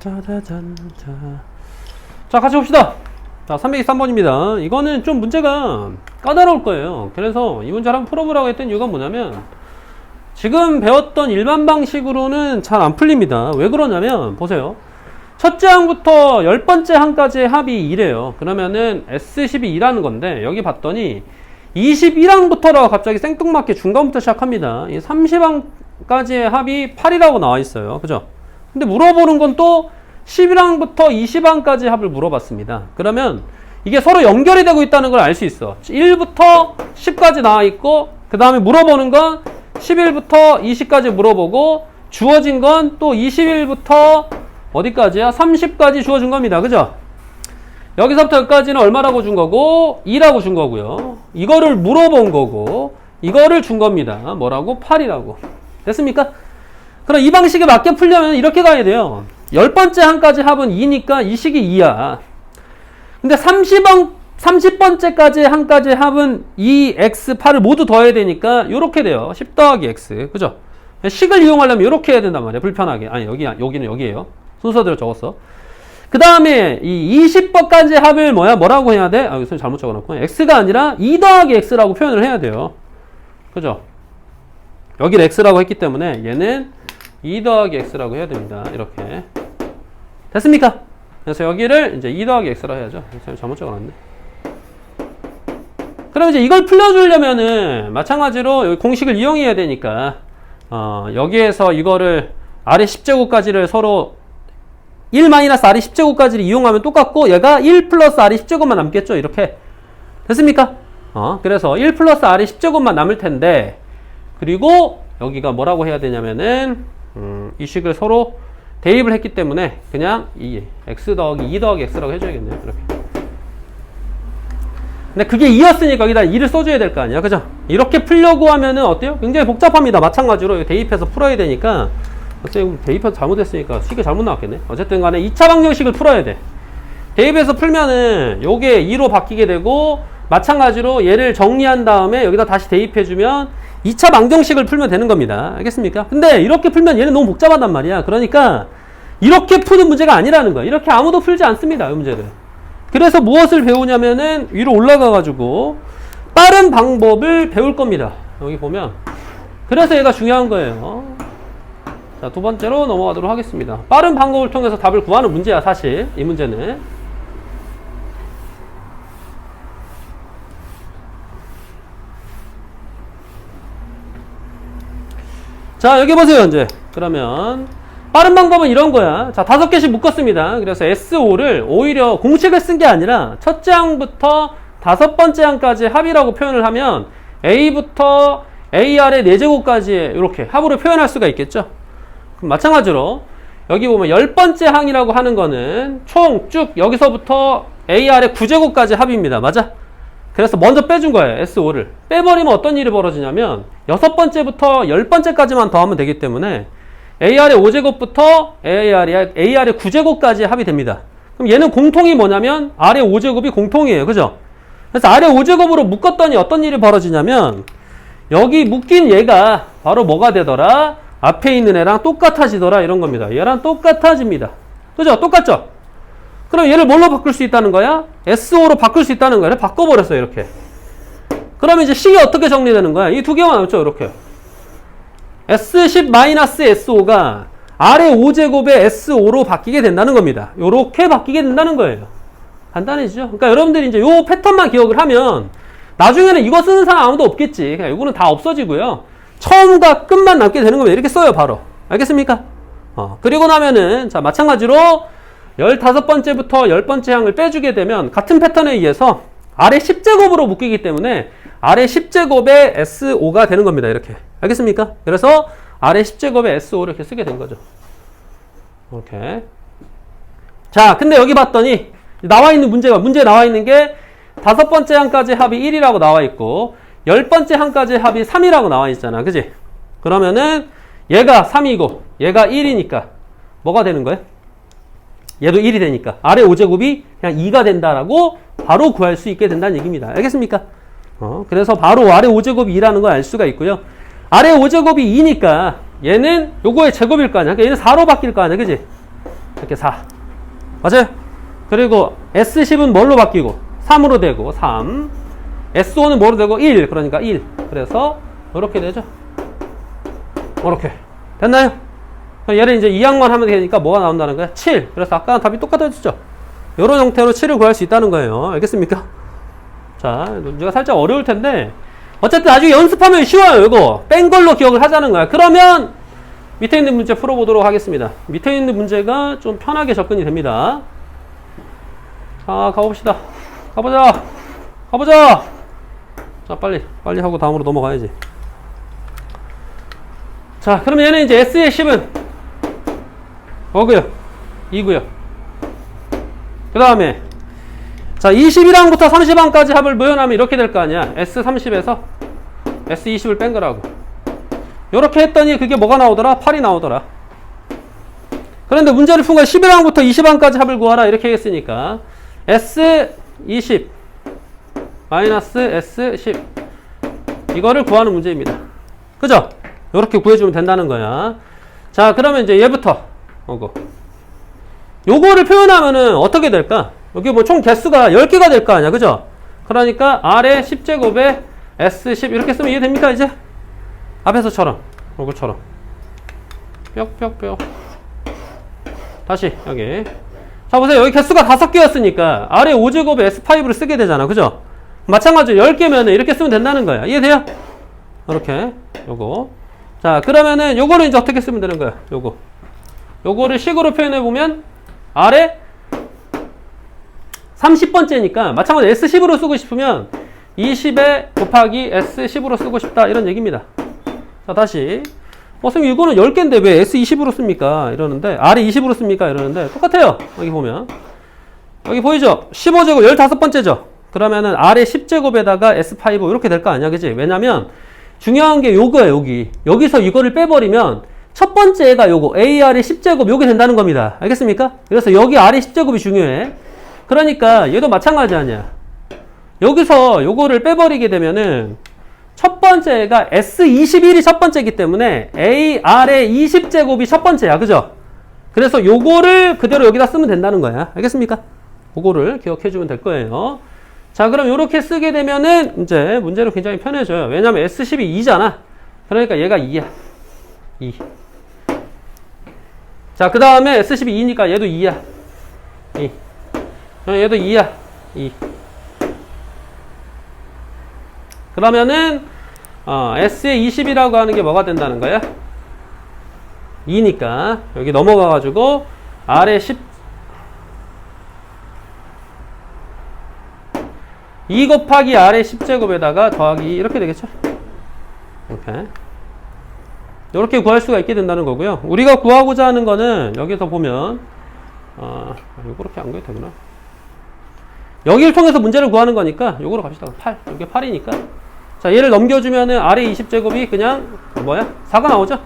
짜자잔. 자, 같이 봅시다. 자, 323번입니다. 이거는 좀 문제가 까다로울 거예요. 그래서 이 문제를 한번 풀어보라고 했던 이유가 뭐냐면, 지금 배웠던 일반 방식으로는 잘 안 풀립니다. 왜 그러냐면, 보세요. 첫째 항부터 10번째 항까지의 합이 2래요. 그러면은 S10이 2라는 건데, 여기 봤더니 21항부터라고 갑자기 생뚱맞게 중간부터 시작합니다. 이 30항까지의 합이 8이라고 나와 있어요. 그죠? 근데 물어보는 건 또 11항부터 20항까지 합을 물어봤습니다. 그러면 이게 서로 연결이 되고 있다는 걸 알 수 있어. 1부터 10까지 나와 있고, 그 다음에 물어보는 건 11부터 20까지 물어보고, 주어진 건 또 21부터 어디까지야? 30까지 주어진 겁니다. 그죠? 여기서부터 여기까지는 얼마라고 준 거고, 2라고 준 거고요. 이거를 물어본 거고, 이거를 준 겁니다. 뭐라고? 8이라고. 됐습니까? 그럼 이 방식에 맞게 풀려면 이렇게 가야 돼요. 10번째 항까지 합은 2니까 이 식이 2야. 근데 30번째까지 항까지 합은 2x8을 모두 더해야 되니까 이렇게 돼요. 10 더하기 x. 그죠? 식을 이용하려면 이렇게 해야 된단 말이에요. 불편하게. 아니, 여기는 여기에요. 순서대로 적었어. 그 다음에 이 20번까지 합을 뭐라고 해야 돼? 아, 여기 잘못 적어놨고. x가 아니라 2 더하기 x라고 표현을 해야 돼요. 그죠? 여기를 x라고 했기 때문에 얘는 2 더하기 x라고 해야 됩니다. 이렇게. 됐습니까? 그래서 여기를 이제 2 더하기 x라고 해야죠. 잘못 적어놨네. 그럼 이제 이걸 풀려주려면은 마찬가지로 여기 공식을 이용해야 되니까, 여기에서 이거를 아래 10제곱까지를 서로 1-r이 10제곱까지를 이용하면 똑같고, 얘가 1 플러스 r이 10제곱만 남겠죠? 이렇게. 됐습니까? 그래서 1 플러스 r이 10제곱만 남을 텐데, 그리고 여기가 뭐라고 해야 되냐면은, 이 식을 서로 대입을 했기 때문에 그냥 x 더하기 2 더하기 x라고 해줘야겠네요. 이렇게. 근데 그게 2였으니까 여기다 2를 써줘야 될 거 아니야. 그죠? 이렇게 풀려고 하면은 어때요? 굉장히 복잡합니다. 마찬가지로 대입해서 풀어야 되니까, 대입해서 잘못했으니까 식이 잘못 나왔겠네. 어쨌든 간에 2차 방정식을 풀어야 돼. 대입해서 풀면은 요게 2로 바뀌게 되고, 마찬가지로 얘를 정리한 다음에 여기다 다시 대입해주면 2차 방정식을 풀면 되는 겁니다. 알겠습니까? 근데 이렇게 풀면 얘는 너무 복잡하단 말이야. 그러니까 이렇게 푸는 문제가 아니라는 거야. 이렇게 아무도 풀지 않습니다. 이 문제를. 그래서 무엇을 배우냐면은 위로 올라가가지고 빠른 방법을 배울 겁니다. 여기 보면. 그래서 얘가 중요한 거예요. 자, 두 번째로 넘어가도록 하겠습니다. 빠른 방법을 통해서 답을 구하는 문제야, 사실. 이 문제는. 자, 여기 보세요, 이제. 그러면 빠른 방법은 이런 거야. 자, 5개씩 묶었습니다. 그래서 S5를 오히려 공식을 쓴 게 아니라 첫째 항부터 5번째 항까지 합이라고 표현을 하면 A부터 AR의 4제곱까지 이렇게 합으로 표현할 수가 있겠죠. 그럼 마찬가지로 여기 보면 10번째 항이라고 하는 거는 총 쭉 여기서부터 AR의 9제곱까지 합입니다. 맞아? 그래서 먼저 빼준 거예요. S5를. 빼버리면 어떤 일이 벌어지냐면 6번째부터 10번째까지만 더하면 되기 때문에 AR의 5제곱부터 AR의 9제곱까지 합이 됩니다. 그럼 얘는 공통이 뭐냐면 R의 5제곱이 공통이에요. 그죠? 그래서 R의 5제곱으로 묶었더니 어떤 일이 벌어지냐면 여기 묶인 얘가 바로 뭐가 되더라? 앞에 있는 애랑 똑같아지더라. 이런 겁니다. 얘랑 똑같아집니다. 그죠? 똑같죠? 그럼 얘를 뭘로 바꿀 수 있다는 거야? S5로 바꿀 수 있다는 거야. 바꿔버렸어요. 이렇게. 그러면 이제 식이 어떻게 정리되는 거야? 이 두 개만 남죠. 이렇게. S10-S5가 R의 5제곱의 S5로 바뀌게 된다는 겁니다. 이렇게 바뀌게 된다는 거예요. 간단해지죠? 그러니까 여러분들이 이제 요 패턴만 기억을 하면 나중에는 이거 쓰는 사람 아무도 없겠지. 그냥 요거는 다 없어지고요. 처음과 끝만 남게 되는 거면 이렇게 써요, 바로. 알겠습니까? 그리고 나면은, 자, 마찬가지로 15번째부터 10번째 항을 빼주게 되면 같은 패턴에 의해서 아래 10제곱으로 묶이기 때문에 아래 10제곱의 S5가 되는 겁니다. 이렇게. 알겠습니까? 그래서 아래 10제곱의 S5를 이렇게 쓰게 된 거죠. 이렇게. 자, 근데 여기 봤더니 나와 있는 문제에 나와 있는 게 5번째 항까지 합이 1이라고 나와 있고 10번째 항까지 합이 3이라고 나와 있잖아. 그지? 그러면은 얘가 3이고 얘가 1이니까 뭐가 되는 거예요? 얘도 1이 되니까 아래 5제곱이 그냥 2가 된다라고 바로 구할 수 있게 된다는 얘기입니다. 알겠습니까? 그래서 바로 아래 5제곱이 2라는 걸 알 수가 있고요. 아래 5제곱이 2니까 얘는 요거의 제곱일 거 아니야. 그러니까 얘는 4로 바뀔 거 아니야. 그지? 이렇게 4. 맞아요? 그리고 S10은 뭘로 바뀌고? 3으로 되고 3. S5는 뭐로 되고? 1. 그러니까 1. 그래서 이렇게 되죠. 이렇게. 됐나요? 얘를 이제 2항만 하면 되니까 뭐가 나온다는 거야? 7. 그래서 아까랑 답이 똑같아졌죠? 이런 형태로 7을 구할 수 있다는 거예요. 알겠습니까? 자, 문제가 살짝 어려울 텐데 어쨌든 나중에 연습하면 쉬워요. 이거 뺀 걸로 기억을 하자는 거야. 그러면 밑에 있는 문제 풀어보도록 하겠습니다. 밑에 있는 문제가 좀 편하게 접근이 됩니다. 자, 가봅시다. 가보자. 자, 빨리 하고 다음으로 넘어가야지. 자, 그러면 얘는 이제 S의 10은 뭐고요? 2고요. 그 다음에 자, 21항부터 30항까지 합을 모여나면 이렇게 될 거 아니야. S30에서 S20을 뺀 거라고. 요렇게 했더니 그게 뭐가 나오더라? 8이 나오더라. 그런데 문제를 푼 건 11항부터 20항까지 합을 구하라 이렇게 했으니까 S20 마이너스 S10 이거를 구하는 문제입니다. 그죠? 요렇게 구해주면 된다는 거야. 자, 그러면 이제 얘부터 요거를 표현하면은 어떻게 될까? 여기 뭐 총 개수가 10개가 될 거 아니야. 그죠? 그러니까 R에 10제곱에 S10 이렇게 쓰면 이해됩니까? 이제? 앞에서처럼 요거처럼 뾱뾱뾱 다시 여기 자 보세요. 여기 개수가 5개였으니까 R에 5제곱에 S5를 쓰게 되잖아. 그죠? 마찬가지로 10개면 이렇게 쓰면 된다는 거야. 이해돼요? 이렇게 요거 자 그러면은 요거를 이제 어떻게 쓰면 되는 거야? 요거를 식으로 표현해보면 R에 30번째니까 마찬가지로 S10으로 쓰고 싶으면 20에 곱하기 S10으로 쓰고 싶다 이런 얘기입니다. 자 다시 선생님 이거는 10개인데 왜 S20으로 씁니까? 이러는데 R에 20으로 씁니까? 이러는데 똑같아요. 여기 보면 여기 보이죠? 15제곱 15번째죠? 그러면은 R에 10제곱에다가 S5 이렇게 될 거 아니야. 그지? 왜냐면 중요한 게 요거야. 여기서 이거를 빼버리면 첫 번째 애가 요거 AR의 10제곱 요게 된다는 겁니다. 알겠습니까? 그래서 여기 R의 10제곱이 중요해. 그러니까 얘도 마찬가지 아니야. 여기서 요거를 빼버리게 되면은 첫 번째 애가 S21이 첫 번째이기 때문에 AR의 20제곱이 첫 번째야. 그죠? 그래서 요거를 그대로 여기다 쓰면 된다는 거야. 알겠습니까? 그거를 기억해주면 될 거예요. 자, 그럼 요렇게 쓰게 되면은 이제 문제는 굉장히 편해져요. 왜냐면 S10이 2잖아. 그러니까 얘가 2야. 2. 자, 그 다음에 S10이 2니까 얘도 2야. 2. 얘도 2야. 2. 그러면은 S의 20이라고 하는 게 뭐가 된다는 거야? 2니까 여기 넘어가가지고 R의 2 곱하기 R의 10제곱에다가 더하기 이렇게 되겠죠? 이렇게 구할 수가 있게 된다는 거고요. 우리가 구하고자 하는 거는 여기서 보면 이렇게 안 구해도 되구나. 여기를 통해서 문제를 구하는 거니까 요거로 갑시다. 8. 이게 8이니까 자 얘를 넘겨주면은 R의 20제곱이 그냥 뭐야? 4가 나오죠?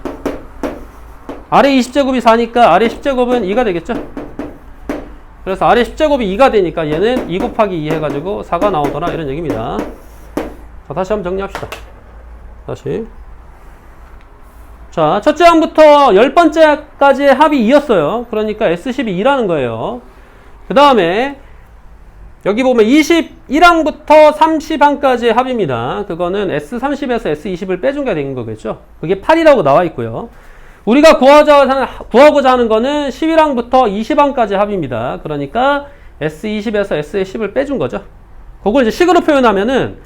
R의 20제곱이 4니까 R의 10제곱은 2가 되겠죠? 그래서 R의 10제곱이 2가 되니까 얘는 2 곱하기 2 해가지고 4가 나오더라 이런 얘기입니다. 자 다시 한번 정리합시다. 다시 자 첫째 항부터 10번째까지의 합이 2였어요. 그러니까 S10이 2라는 거예요. 그 다음에 여기 보면 21항부터 30항까지의 합입니다. 그거는 S30에서 S20을 빼준 게 된 거겠죠. 그게 8이라고 나와 있고요. 우리가 구하고자 하는 거는 11항부터 20항까지 합입니다. 그러니까 S20에서 S의 10을 빼준 거죠. 그걸 이제 식으로 표현하면은,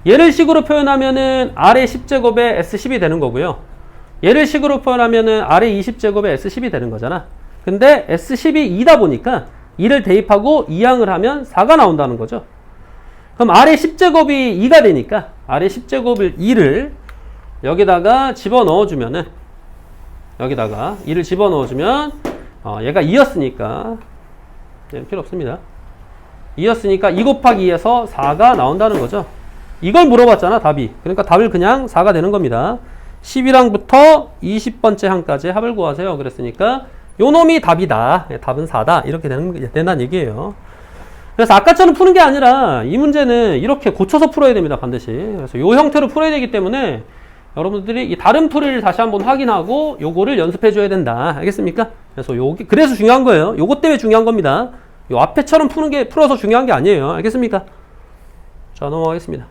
얘를 식으로 표현하면은 아래 10제곱에 S10이 되는 거고요. 얘를 식으로 표현하면은 아래 20제곱에 S10이 되는 거잖아. 근데 S10이 2다 보니까 2를 대입하고 2항을 하면 4가 나온다는 거죠. 그럼 아래 10제곱이 2가 되니까 아래 10제곱을 2를 여기다가 집어넣어주면은, 여기다가 2를 집어넣어주면 얘가 2였으니까 필요 없습니다. 2였으니까 2 곱하기 2에서 4가 나온다는 거죠. 이걸 물어봤잖아, 답이. 그러니까 답을 그냥 4가 되는 겁니다. 11항부터 20번째 항까지 합을 구하세요. 그랬으니까 요 놈이 답이다. 답은 4다. 이렇게 된다는 얘기예요. 그래서 아까처럼 푸는 게 아니라 이 문제는 이렇게 고쳐서 풀어야 됩니다. 반드시. 그래서 요 형태로 풀어야 되기 때문에 여러분들이 이 다른 풀이를 다시 한번 확인하고 요거를 연습해 줘야 된다. 알겠습니까? 그래서 요게 그래서 중요한 거예요. 요것 때문에 중요한 겁니다. 요 앞에처럼 풀어서 중요한 게 아니에요. 알겠습니까? 자, 넘어가겠습니다.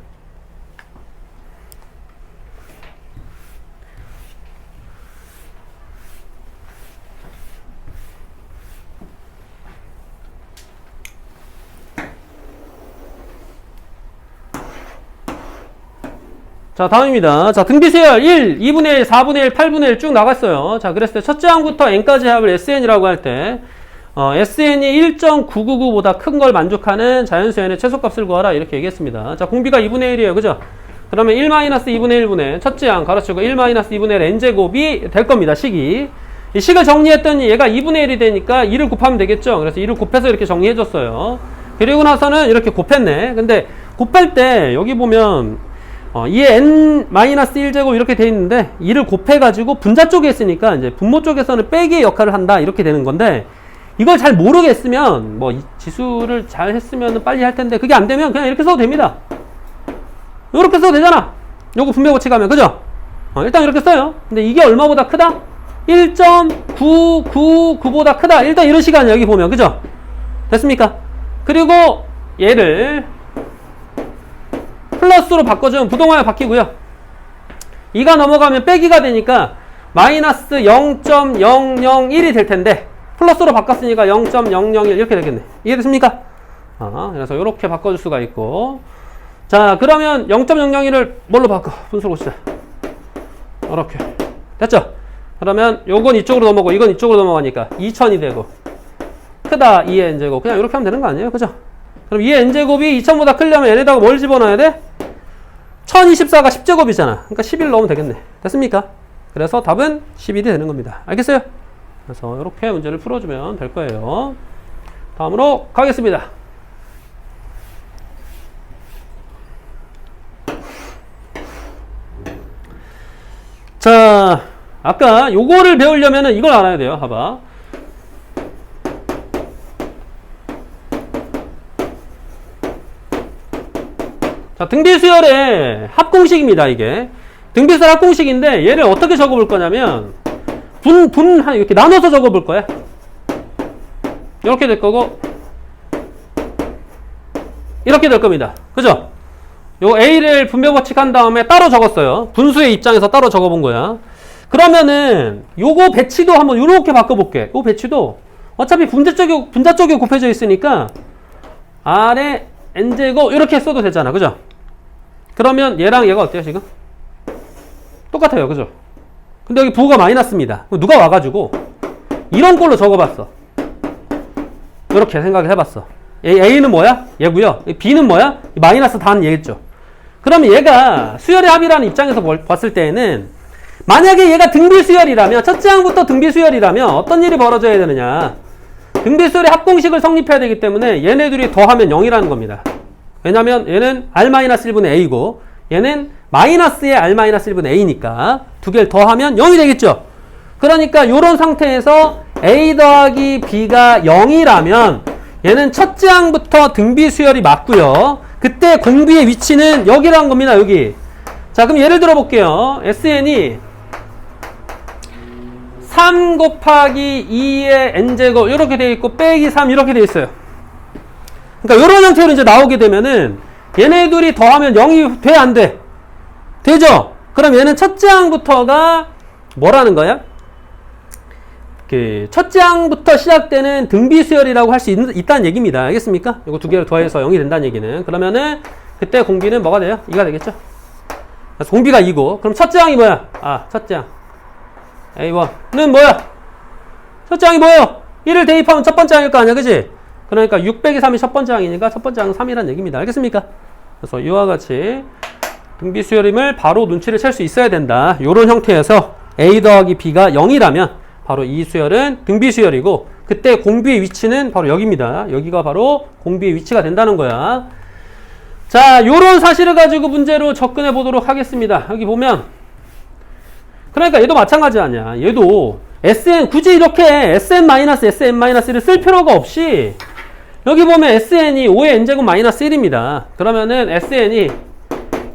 자, 다음입니다. 자, 등비수열 1, 2분의 1, 4분의 1, 8분의 1 쭉 나갔어요. 자, 그랬을 때 첫째 항부터 n까지 합을 SN이라고 할 때 SN이 1.999보다 큰 걸 만족하는 자연수 n의 최소값을 구하라 이렇게 얘기했습니다. 자, 공비가 2분의 1이에요. 그죠? 그러면 1-2분의 1분의 첫째 항 가로치고 1-2분의 1 n제곱이 될 겁니다. 식이. 이 식을 정리했더니 얘가 2분의 1이 되니까 2를 곱하면 되겠죠. 그래서 2를 곱해서 이렇게 정리해줬어요. 그리고 나서는 이렇게 곱했네. 근데 곱할 때 여기 보면 이에 n-1제곱 이렇게 돼 있는데 2를 곱해가지고 분자 쪽에 있으니까 이제 분모 쪽에서는 빼기의 역할을 한다 이렇게 되는 건데, 이걸 잘 모르겠으면 뭐 지수를 잘 했으면 빨리 할 텐데 그게 안 되면 그냥 이렇게 써도 됩니다. 이렇게 써도 되잖아. 요거 분배 법칙하면. 그죠? 일단 이렇게 써요. 근데 이게 얼마보다 크다? 1.999보다 크다. 일단 이런 시간이 여기 보면. 그죠? 됐습니까? 그리고 얘를 플러스로 바꿔주면 부동하게 바뀌고요. 2가 넘어가면 빼기가 되니까 마이너스 0.001이 될 텐데 플러스로 바꿨으니까 0.001 이렇게 되겠네. 이해됐습니까? 그래서 이렇게 바꿔줄 수가 있고, 자, 그러면 0.001을 뭘로 바꿔? 분수로 고치자. 이렇게 됐죠? 그러면 요건 이쪽으로 넘어가고 이건 이쪽으로 넘어가니까 2000이 되고 크다 2의 n제곱. 그냥 이렇게 하면 되는 거 아니에요? 그죠? 그럼 2의 n제곱이 2000보다 크려면 n에다가 뭘 집어넣어야 돼? 1024가 10제곱이잖아. 그러니까 11 넣으면 되겠네. 됐습니까? 그래서 답은 11이 되는 겁니다. 알겠어요? 그래서 이렇게 문제를 풀어주면 될 거예요. 다음으로 가겠습니다. 자, 아까 요거를 배우려면 이걸 알아야 돼요. 봐봐. 자, 등비수열의 합공식입니다, 이게. 등비수열 합공식인데, 얘를 어떻게 적어볼 거냐면, 이렇게 나눠서 적어볼 거야. 이렇게 될 거고, 이렇게 될 겁니다. 그죠? 요 A를 분배 법칙한 다음에 따로 적었어요. 분수의 입장에서 따로 적어본 거야. 그러면은, 요거 배치도 한번 요렇게 바꿔볼게. 요 배치도, 어차피 분자 쪽에 곱해져 있으니까, 아래 n제곱, 이렇게 써도 되잖아. 그죠? 그러면 얘랑 얘가 어때요, 지금? 똑같아요. 그죠? 근데 여기 부호가 마이너스입니다. 누가 와가지고 이런 걸로 적어봤어. 이렇게 생각을 해봤어. A는 뭐야? 얘고요. B는 뭐야? 마이너스 단 얘겠죠. 그러면 얘가 수열의 합이라는 입장에서 봤을 때에는, 만약에 얘가 등비수열이라면, 첫째 항부터 등비수열이라면 어떤 일이 벌어져야 되느냐. 등비수열의 합공식을 성립해야 되기 때문에 얘네 둘이 더하면 0이라는 겁니다. 왜냐면 얘는 R-1분의 A고 얘는 마이너스의 R-1분의 A니까 두 개를 더하면 0이 되겠죠. 그러니까 이런 상태에서 A 더하기 B가 0이라면 얘는 첫째 항부터 등비수열이 맞고요. 그때 공비의 위치는 여기라는 겁니다. 여기. 자, 그럼 예를 들어 볼게요. SN이 3 곱하기 2의 n제곱 이렇게 되어 있고 빼기 3 이렇게 되어 있어요. 그러니까 이런 형태로 이제 나오게 되면은 얘네 둘이 더하면 0이 돼, 안 돼? 되죠? 그럼 얘는 첫째 항부터가 뭐라는 거야? 그 첫째 항부터 시작되는 등비 수열이라고 할 수 있다는 얘기입니다. 알겠습니까? 이거 두 개를 더해서 0이 된다는 얘기는. 그러면은 그때 공비는 뭐가 돼요? 2가 되겠죠? 그래서 공비가 2고 그럼 첫째 항이 뭐야? 아, 첫째 항 A1는 뭐야? 첫째 항이 뭐예요? 1을 대입하면 첫 번째 항일 거 아니야, 그지? 그러니까 6 빼기 3이 첫 번째 항이니까 첫 번째 항은 3이라는 얘기입니다. 알겠습니까? 그래서 이와 같이 등비 수열임을 바로 눈치를 챌 수 있어야 된다. 이런 형태에서 A 더하기 B가 0이라면 바로 이 수열은 등비 수열이고 그때 공비의 위치는 바로 여기입니다. 여기가 바로 공비의 위치가 된다는 거야. 자, 요런 사실을 가지고 문제로 접근해 보도록 하겠습니다. 여기 보면 그러니까 얘도 마찬가지 아니야. 얘도 SN 굳이 이렇게 SN-SN-1을 쓸 필요가 없이 여기 보면 SN이 5의 n제곱 마이너스 1입니다. 그러면은 SN이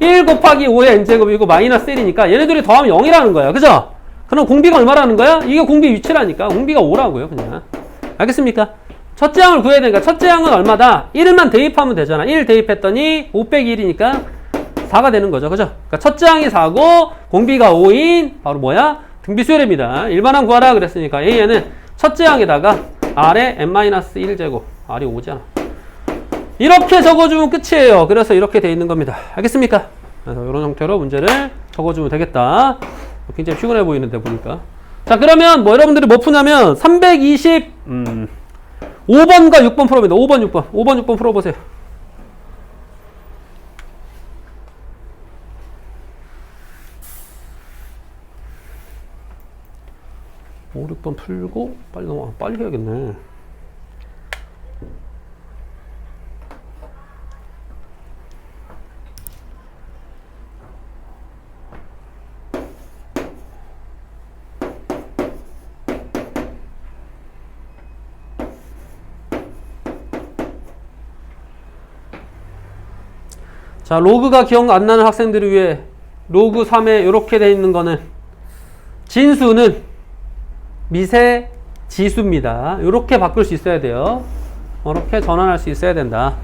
1 곱하기 5의 n제곱이고 마이너스 1이니까 얘네들이 더하면 0이라는 거야. 그죠? 그럼 공비가 얼마라는 거야? 이게 공비 위치라니까. 공비가 5라고요, 그냥. 알겠습니까? 첫째 항을 구해야 되니까 첫째 항은 얼마다? 1만 대입하면 되잖아. 1 대입했더니 5 빼기 1이니까 4가 되는 거죠. 그죠? 그러니까 첫째 항이 4고 공비가 5인 바로 뭐야? 등비 수열입니다. 일반항 구하라 그랬으니까 A에는 첫째 항에다가 R에 n-1제곱. R이 5잖아. 이렇게 적어주면 끝이에요. 그래서 이렇게 돼 있는 겁니다. 알겠습니까? 그래서 이런 형태로 문제를 적어주면 되겠다. 굉장히 피곤해 보이는데 보니까. 자, 그러면 뭐 여러분들이 뭐 푸냐면 320 5번과 6번 풀어봅니다. 5번 6번 5번 6번 풀어보세요. 5, 6번 풀고 빨리 넘어가. 빨리 해야겠네. 자, 로그가 기억 안 나는 학생들을 위해 로그 3에 이렇게 돼 있는 거는 진수는 미세 지수입니다. 이렇게 바꿀 수 있어야 돼요. 이렇게 전환할 수 있어야 된다.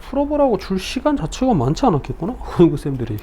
풀어보라고 줄 시간 자체가 많지 않았겠구나? 그 쌤들이.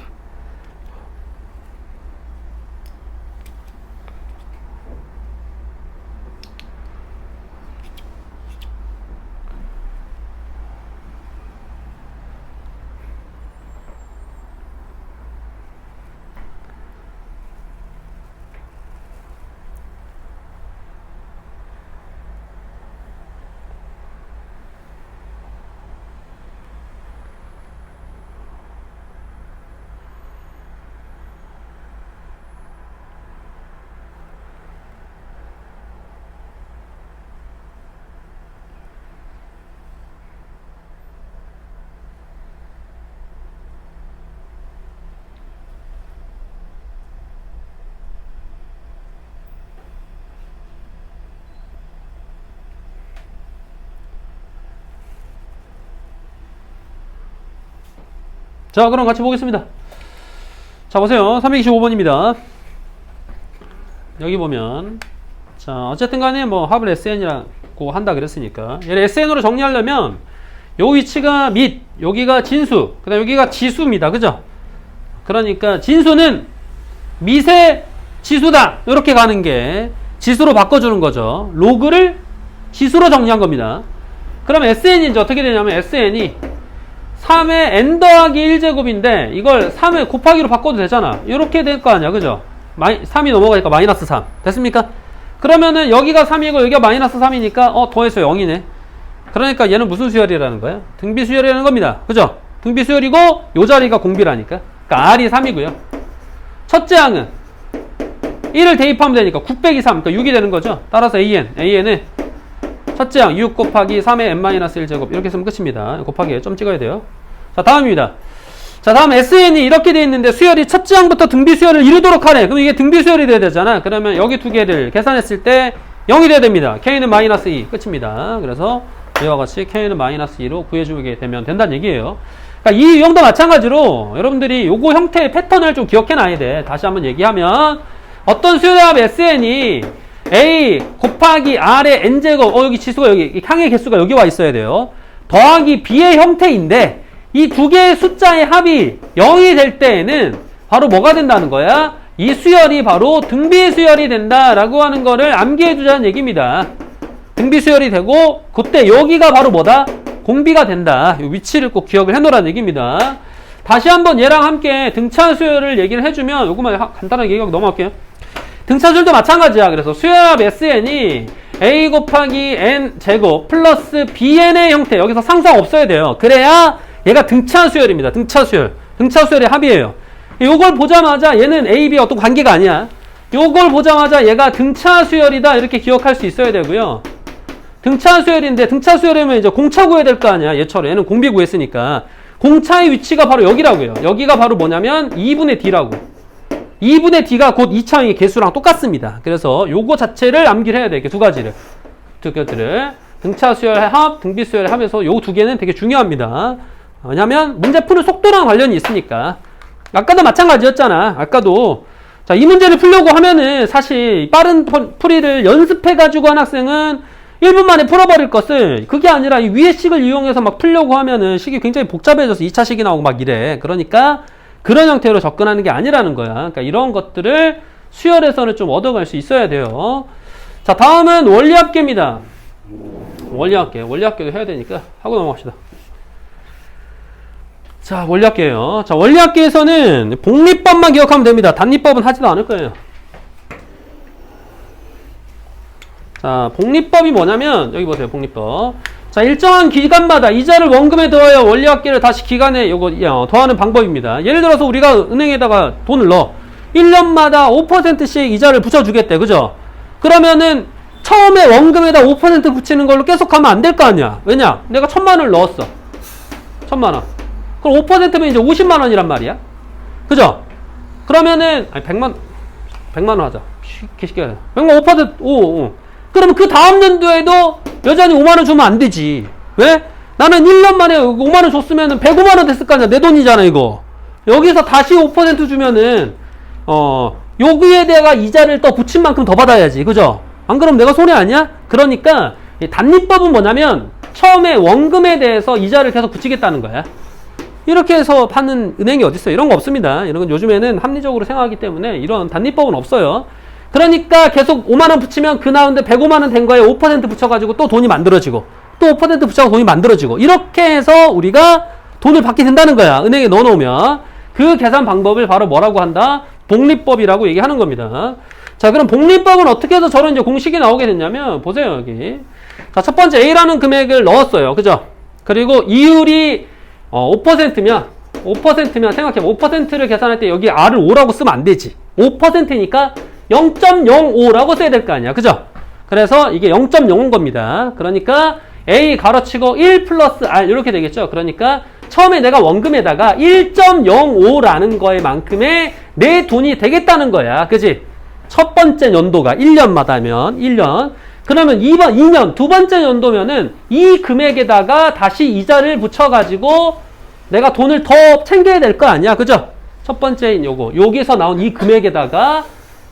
자, 그럼 같이 보겠습니다. 자, 보세요. 325번입니다. 여기 보면, 자, 어쨌든 간에 뭐 합을 SN이랑 고 한다 그랬으니까. 얘를 SN으로 정리하려면 요 위치가 밑, 여기가 진수, 그 다음 여기가 지수입니다. 그죠? 그러니까 진수는 밑의 지수다. 이렇게 가는 게 지수로 바꿔주는 거죠. 로그를 지수로 정리한 겁니다. 그러면 SN이 이제 어떻게 되냐면 SN이 3의 n 더하기 1제곱인데 이걸 3의 곱하기로 바꿔도 되잖아. 이렇게 될 거 아니야. 그죠? 3이 넘어가니까 마이너스 3. 됐습니까? 그러면은 여기가 3이고 여기가 마이너스 3이니까 더해서 0이네. 그러니까 얘는 무슨 수열이라는 거야? 등비 수열이라는 겁니다. 그죠? 등비 수열이고 요 자리가 공비라니까. 그러니까 R이 3이고요. 첫째 항은 1을 대입하면 되니까 9 빼기 3, 그러니까 6이 되는 거죠. 따라서 AN은 첫째 항 6 곱하기 3의 n-1제곱 이렇게 쓰면 끝입니다. 곱하기에 점 찍어야 돼요. 자, 다음입니다. 자, 다음 SN이 이렇게 돼 있는데 수열이 첫째 항부터 등비 수열을 이루도록 하래. 그럼 이게 등비 수열이 돼야 되잖아. 그러면 여기 두 개를 계산했을 때 0이 돼야 됩니다. K는 마이너스 2 끝입니다. 그래서 이와 같이 K는 마이너스 2로 구해주게 되면 된다는 얘기예요. 그러니까 이 유형도 마찬가지로 여러분들이 요거 형태의 패턴을 좀 기억해놔야 돼. 다시 한번 얘기하면 어떤 수열합 SN이 A 곱하기 R의 N제곱, 여기 지수가 여기, 항의 개수가 여기 와 있어야 돼요. 더하기 B의 형태인데, 이 두 개의 숫자의 합이 0이 될 때에는 바로 뭐가 된다는 거야? 이 수열이 바로 등비 수열이 된다라고 하는 거를 암기해 주자는 얘기입니다. 등비 수열이 되고, 그때 여기가 바로 뭐다? 공비가 된다. 이 위치를 꼭 기억을 해 놓으라는 얘기입니다. 다시 한번 얘랑 함께 등차 수열을 얘기를 해주면, 요거만 간단하게 얘기하고 넘어갈게요. 등차수열도 마찬가지야. 그래서 수열합 SN이 A 곱하기 N 제곱 플러스 BN의 형태. 여기서 상수항 없어야 돼요. 그래야 얘가 등차수열입니다. 등차수열. 등차수열의 합이에요. 요걸 보자마자 얘는 A, B 어떤 관계가 아니야. 요걸 보자마자 얘가 등차수열이다. 이렇게 기억할 수 있어야 되고요. 등차수열인데 등차수열이면 이제 공차 구해야 될 거 아니야. 얘처럼. 얘는 공비 구했으니까. 공차의 위치가 바로 여기라고요. 여기가 바로 뭐냐면 2분의 D라고. 2분의 D가 곧 2차의 개수랑 똑같습니다. 그래서 요거 자체를 암기를 해야 돼. 이렇게 두 가지를. 두 것들을. 등차수열 합, 등비수열 합에서 요 두 개는 되게 중요합니다. 왜냐면 문제 푸는 속도랑 관련이 있으니까. 아까도 마찬가지였잖아. 아까도. 자, 이 문제를 풀려고 하면은 사실 빠른 풀이를 연습해가지고 한 학생은 1분 만에 풀어버릴 것을 그게 아니라 이 위의 식을 이용해서 막 풀려고 하면은 식이 굉장히 복잡해져서 2차 식이 나오고 막 이래. 그러니까 그런 형태로 접근하는 게 아니라는 거야. 그러니까 이런 것들을 수열에서는 좀 얻어갈 수 있어야 돼요. 자, 다음은 원리합계입니다. 원리합계. 원리합계도 해야 되니까 하고 넘어갑시다. 자, 원리합계예요. 자, 원리합계에서는 복리법만 기억하면 됩니다. 단리법은 하지도 않을 거예요. 자, 복리법이 뭐냐면 여기 보세요. 복리법. 자, 일정한 기간마다 이자를 원금에 더하여 원리합계를 다시 기간에 요거 더하는 방법입니다. 예를 들어서 우리가 은행에다가 돈을 넣어. 1년마다 5%씩 이자를 붙여주겠대. 그죠? 그러면은 처음에 원금에다 5% 붙이는 걸로 계속 가면 안 될 거 아니야. 왜냐? 내가 1,000만 원을 넣었어. 1,000만 원. 그럼 5%면 이제 50만 원이란 말이야. 그죠? 그러면은 100만 원 하자. 쉽게 100만 5%. 오. 그러면 그 다음 연도에도 여전히 5만 원 주면 안 되지. 왜? 나는 1년 만에 5만 원 줬으면 105만 원 됐을 거 아니야. 내 돈이잖아, 이거. 여기서 다시 5% 주면은 여기에 내가 이자를 또 붙인 만큼 더 받아야지. 그죠? 안 그러면 내가 손해 아니야? 그러니까 이 단리법은 뭐냐면 처음에 원금에 대해서 이자를 계속 붙이겠다는 거야. 이렇게 해서 파는 은행이 어딨어요? 이런 거 없습니다. 이런 건 요즘에는 합리적으로 생각하기 때문에 이런 단리법은 없어요. 그러니까 계속 5만원 붙이면 그 나오는데 105만원 된 거에 5% 붙여가지고 또 돈이 만들어지고 또 5% 붙여서 돈이 만들어지고 이렇게 해서 우리가 돈을 받게 된다는 거야. 은행에 넣어놓으면. 그 계산 방법을 바로 뭐라고 한다? 복리법이라고 얘기하는 겁니다. 자, 그럼 복리법은 어떻게 해서 저런 이제 공식이 나오게 됐냐면 보세요, 여기. 자, 첫 번째 A라는 금액을 넣었어요. 그죠? 그리고 이율이 5%면 생각해봐. 5%를 계산할 때 여기 R을 5라고 쓰면 안 되지. 5%니까 0.05라고 써야 될 거 아니야. 그죠? 그래서 이게 0.05인 겁니다. 그러니까 A 가로치고 1 플러스 R 이렇게 되겠죠. 그러니까 처음에 내가 원금에다가 1.05라는 거에 만큼의 내 돈이 되겠다는 거야. 그지? 첫 번째 연도가 1년마다면 1년. 그러면 2년 두 번째 연도면은 이 금액에다가 다시 이자를 붙여가지고 내가 돈을 더 챙겨야 될 거 아니야. 그죠? 첫 번째인 요거. 여기서 나온 이 금액에다가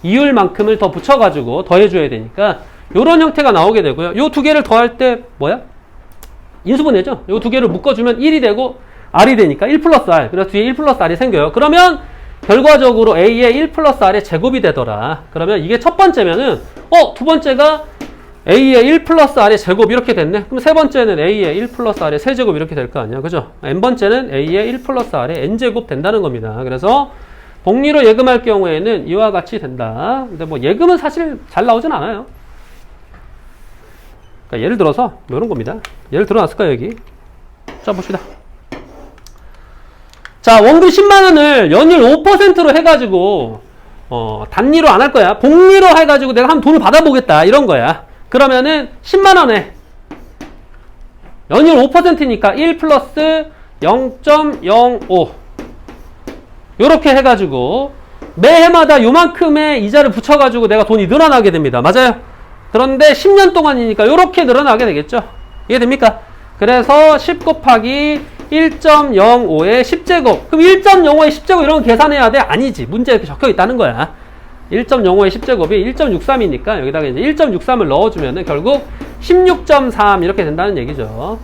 이율만큼을 더 붙여가지고 더해줘야 되니까 요런 형태가 나오게 되고요. 요 두 개를 더할 때 뭐야? 인수분해죠. 요 두 개를 묶어주면 1이 되고 R이 되니까 1 플러스 R. 그래서 뒤에 1 플러스 R이 생겨요. 그러면 결과적으로 A의 1 플러스 R의 제곱이 되더라. 그러면 이게 첫 번째면은 두 번째가 A의 1 플러스 R의 제곱 이렇게 됐네. 그럼 세 번째는 A의 1 플러스 R의 세제곱 이렇게 될 거 아니야. 그죠? N번째는 A의 1 플러스 R의 N제곱 된다는 겁니다. 그래서 복리로 예금할 경우에는 이와 같이 된다. 근데 뭐 예금은 사실 잘 나오진 않아요. 그러니까 예를 들어서 이런 겁니다. 예를 들어놨을까요, 여기? 자, 봅시다. 자, 원금 10만원을 연율 5%로 해가지고 단리로 안 할 거야. 복리로 해가지고 내가 한번 돈을 받아보겠다 이런 거야. 그러면은 10만원에 연율 5%니까 1 플러스 0.05 요렇게 해가지고 매해마다 요만큼의 이자를 붙여가지고 내가 돈이 늘어나게 됩니다. 맞아요? 그런데 10년 동안이니까 요렇게 늘어나게 되겠죠? 이해됩니까? 그래서 10 곱하기 1.05의 10제곱. 그럼 1.05의 10제곱 이런 거 계산해야 돼? 아니지. 문제에 이렇게 적혀 있다는 거야. 1.05의 10제곱이 1.63이니까 여기다가 이제 1.63을 넣어주면은 결국 16.3 이렇게 된다는 얘기죠.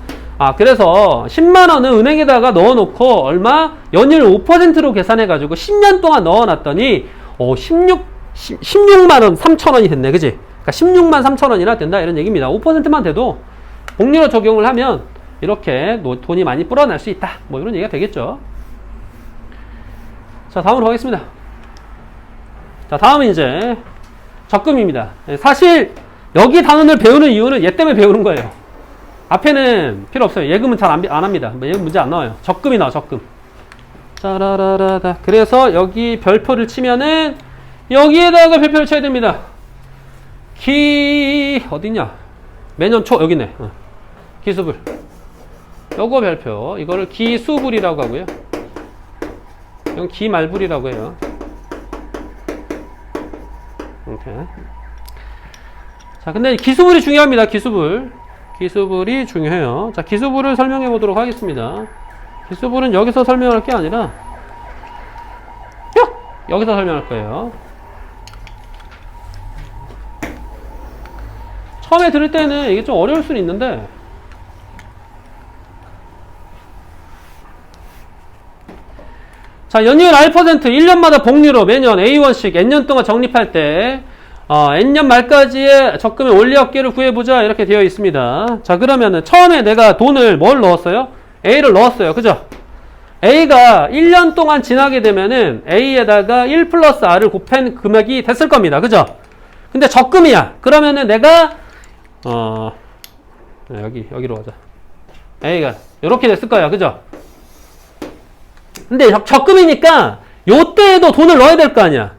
그래서 10만원은 은행에다가 넣어놓고 얼마? 연율 5%로 계산해가지고 10년 동안 넣어놨더니 16만원 3천원이 됐네. 그지? 그러니까 16만 3천원이나 된다 이런 얘기입니다. 5%만 돼도 복리로 적용을 하면 이렇게 돈이 많이 불어날 수 있다. 뭐 이런 얘기가 되겠죠. 자, 다음으로 가겠습니다. 자, 다음은 이제 적금입니다. 사실 여기 단원을 배우는 이유는 얘 때문에 배우는 거예요. 앞에는 필요 없어요. 예금은 잘 안 합니다. 예금 문제 안 나와요. 적금이 나와, 적금. 짜라라라다. 그래서 여기 별표를 치면은 여기에다가 별표를 쳐야 됩니다. 어디냐? 매년 초, 여기 있네. 기수불. 요거 별표. 이거를 기수불이라고 하고요. 이건 기말불이라고 해요. 이렇게. 자, 근데 기수불이 중요합니다. 기수불. 기수불이 중요해요. 자, 기수불을 설명해 보도록 하겠습니다. 기수불은 여기서 설명할 게 아니라 여기서 설명할 거예요. 처음에 들을 때는 이게 좀 어려울 수는 있는데 자, 연율 R% 1년마다 복리로 매년 A1씩 N년 동안 적립할 때 N년 말까지의 적금의 원리합계를 구해보자 이렇게 되어 있습니다. 자, 그러면은 처음에 내가 돈을 뭘 넣었어요? A를 넣었어요. 그죠? A가 1년 동안 지나게 되면은 A에다가 1 플러스 R을 곱한 금액이 됐을 겁니다. 그죠? 근데 적금이야. 그러면은 내가 여기로 가자. A가 이렇게 됐을 거야. 그죠? 근데 적금이니까 요때에도 돈을 넣어야 될 거 아니야.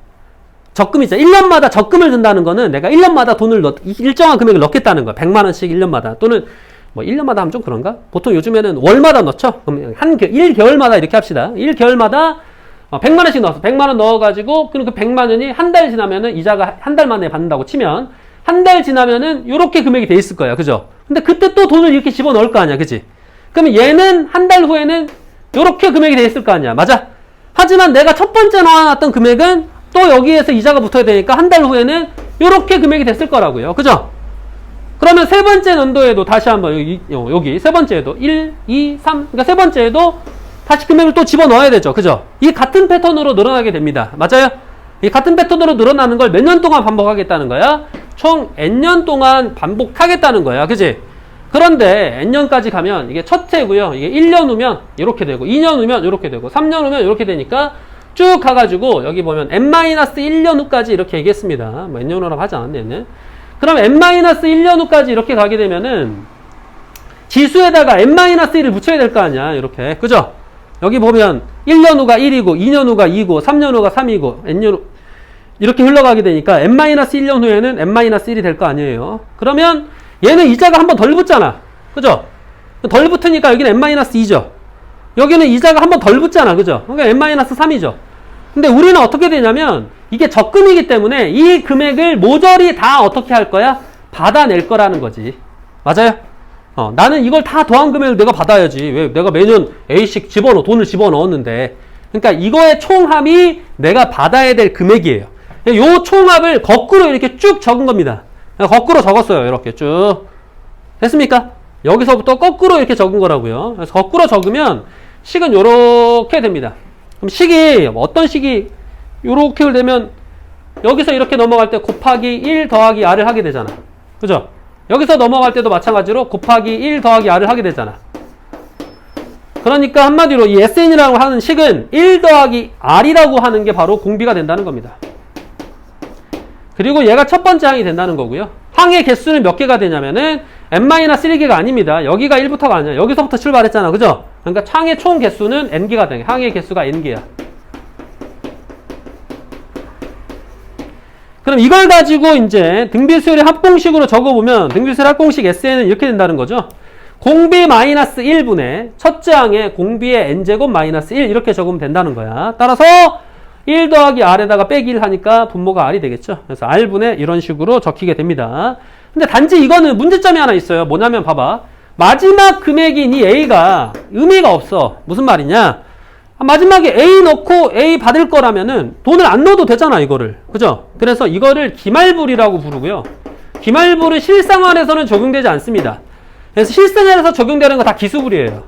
적금이잖아. 1년마다 적금을 든다는 거는 내가 1년마다 돈을 일정한 금액을 넣겠다는 거야. 100만원씩 1년마다. 또는 뭐 1년마다 하면 좀 그런가? 보통 요즘에는 월마다 넣죠? 그럼 1개월마다 이렇게 합시다. 1개월마다 100만원씩 넣었어. 100만원 넣어가지고, 그럼 그 100만원이 한 달 지나면은 이자가 한 달 만에 받는다고 치면, 한 달 지나면은 요렇게 금액이 돼 있을 거야. 그죠? 근데 그때 또 돈을 이렇게 집어 넣을 거 아니야. 그지? 그러면 얘는 한 달 후에는 요렇게 금액이 돼 있을 거 아니야. 맞아? 하지만 내가 첫 번째 넣어놨던 금액은 또 여기에서 이자가 붙어야 되니까 한 달 후에는 요렇게 금액이 됐을 거라고요. 그죠? 그러면 세 번째 연도에도 다시 한번 여기 세 번째에도 1, 2, 3 그러니까 세 번째에도 다시 금액을 또 집어넣어야 되죠. 그죠? 이 같은 패턴으로 늘어나게 됩니다. 맞아요? 이 같은 패턴으로 늘어나는 걸 몇 년 동안 반복하겠다는 거야? 총 N년 동안 반복하겠다는 거야. 그지? 그런데 N년까지 가면 이게 첫 해고요. 이게 1년 후면 이렇게 되고 2년 후면 이렇게 되고 3년 후면 이렇게 되니까 쭉 가가지고 여기 보면 N-1년 후까지 이렇게 얘기했습니다. 뭐 N년 후라고 하지 않았네. 그럼 N-1년 후까지 이렇게 가게 되면은 지수에다가 N-1을 붙여야 될 거 아니야. 이렇게. 그죠? 여기 보면 1년 후가 1이고 2년 후가 2고 3년 후가 3이고 N년 후 이렇게 흘러가게 되니까 N-1년 후에는 N-1이 될 거 아니에요. 그러면 얘는 이자가 한 번 덜 붙잖아. 그죠? 덜 붙으니까 여기는 N-2죠. 여기는 이자가 한 번 덜 붙잖아. 그죠? 그러니까 N-3이죠. 근데 우리는 어떻게 되냐면 이게 적금이기 때문에 이 금액을 모조리 다 어떻게 할 거야? 받아낼 거라는 거지. 맞아요? 나는 이걸 다 더한 금액을 내가 받아야지. 왜 내가 매년 A씩 돈을 집어넣었는데. 그러니까 이거의 총합이 내가 받아야 될 금액이에요. 요 총합을 거꾸로 이렇게 쭉 적은 겁니다. 거꾸로 적었어요. 이렇게 쭉. 됐습니까? 여기서부터 거꾸로 이렇게 적은 거라고요. 그래서 거꾸로 적으면 식은 요렇게 됩니다. 그럼 식이 어떤 식이 요렇게 되면 여기서 이렇게 넘어갈 때 곱하기 1 더하기 r을 하게 되잖아. 그죠? 여기서 넘어갈 때도 마찬가지로 곱하기 1 더하기 r을 하게 되잖아. 그러니까 한마디로 이 SN이라고 하는 식은 1 더하기 r이라고 하는 게 바로 공비가 된다는 겁니다. 그리고 얘가 첫 번째 항이 된다는 거고요. 항의 개수는 몇 개가 되냐면은 n-1개가 아닙니다. 여기가 1부터가 아니야. 여기서부터 출발했잖아. 그죠? 그러니까 항의 총 개수는 n개가 돼. 항의 개수가 n개야. 그럼 이걸 가지고 이제 등비수열의 합공식으로 적어보면 등비수열 합공식 SN은 이렇게 된다는 거죠. 공비 마이너스 1분의 첫째 항의 공비의 n제곱 마이너스 1 이렇게 적으면 된다는 거야. 따라서 1 더하기 r에다가 빼기 1 하니까 분모가 r이 되겠죠. 그래서 r분의 이런 식으로 적히게 됩니다. 근데 단지 이거는 문제점이 하나 있어요. 뭐냐면 봐봐. 마지막 금액인 이 a가 의미가 없어. 무슨 말이냐? 마지막에 A 넣고 A 받을 거라면은 돈을 안 넣어도 되잖아, 이거를. 그죠? 그래서 이거를 기말불이라고 부르고요. 기말불은 실생활에서는 적용되지 않습니다. 그래서 실생활에서 적용되는 거 다 기수불이에요.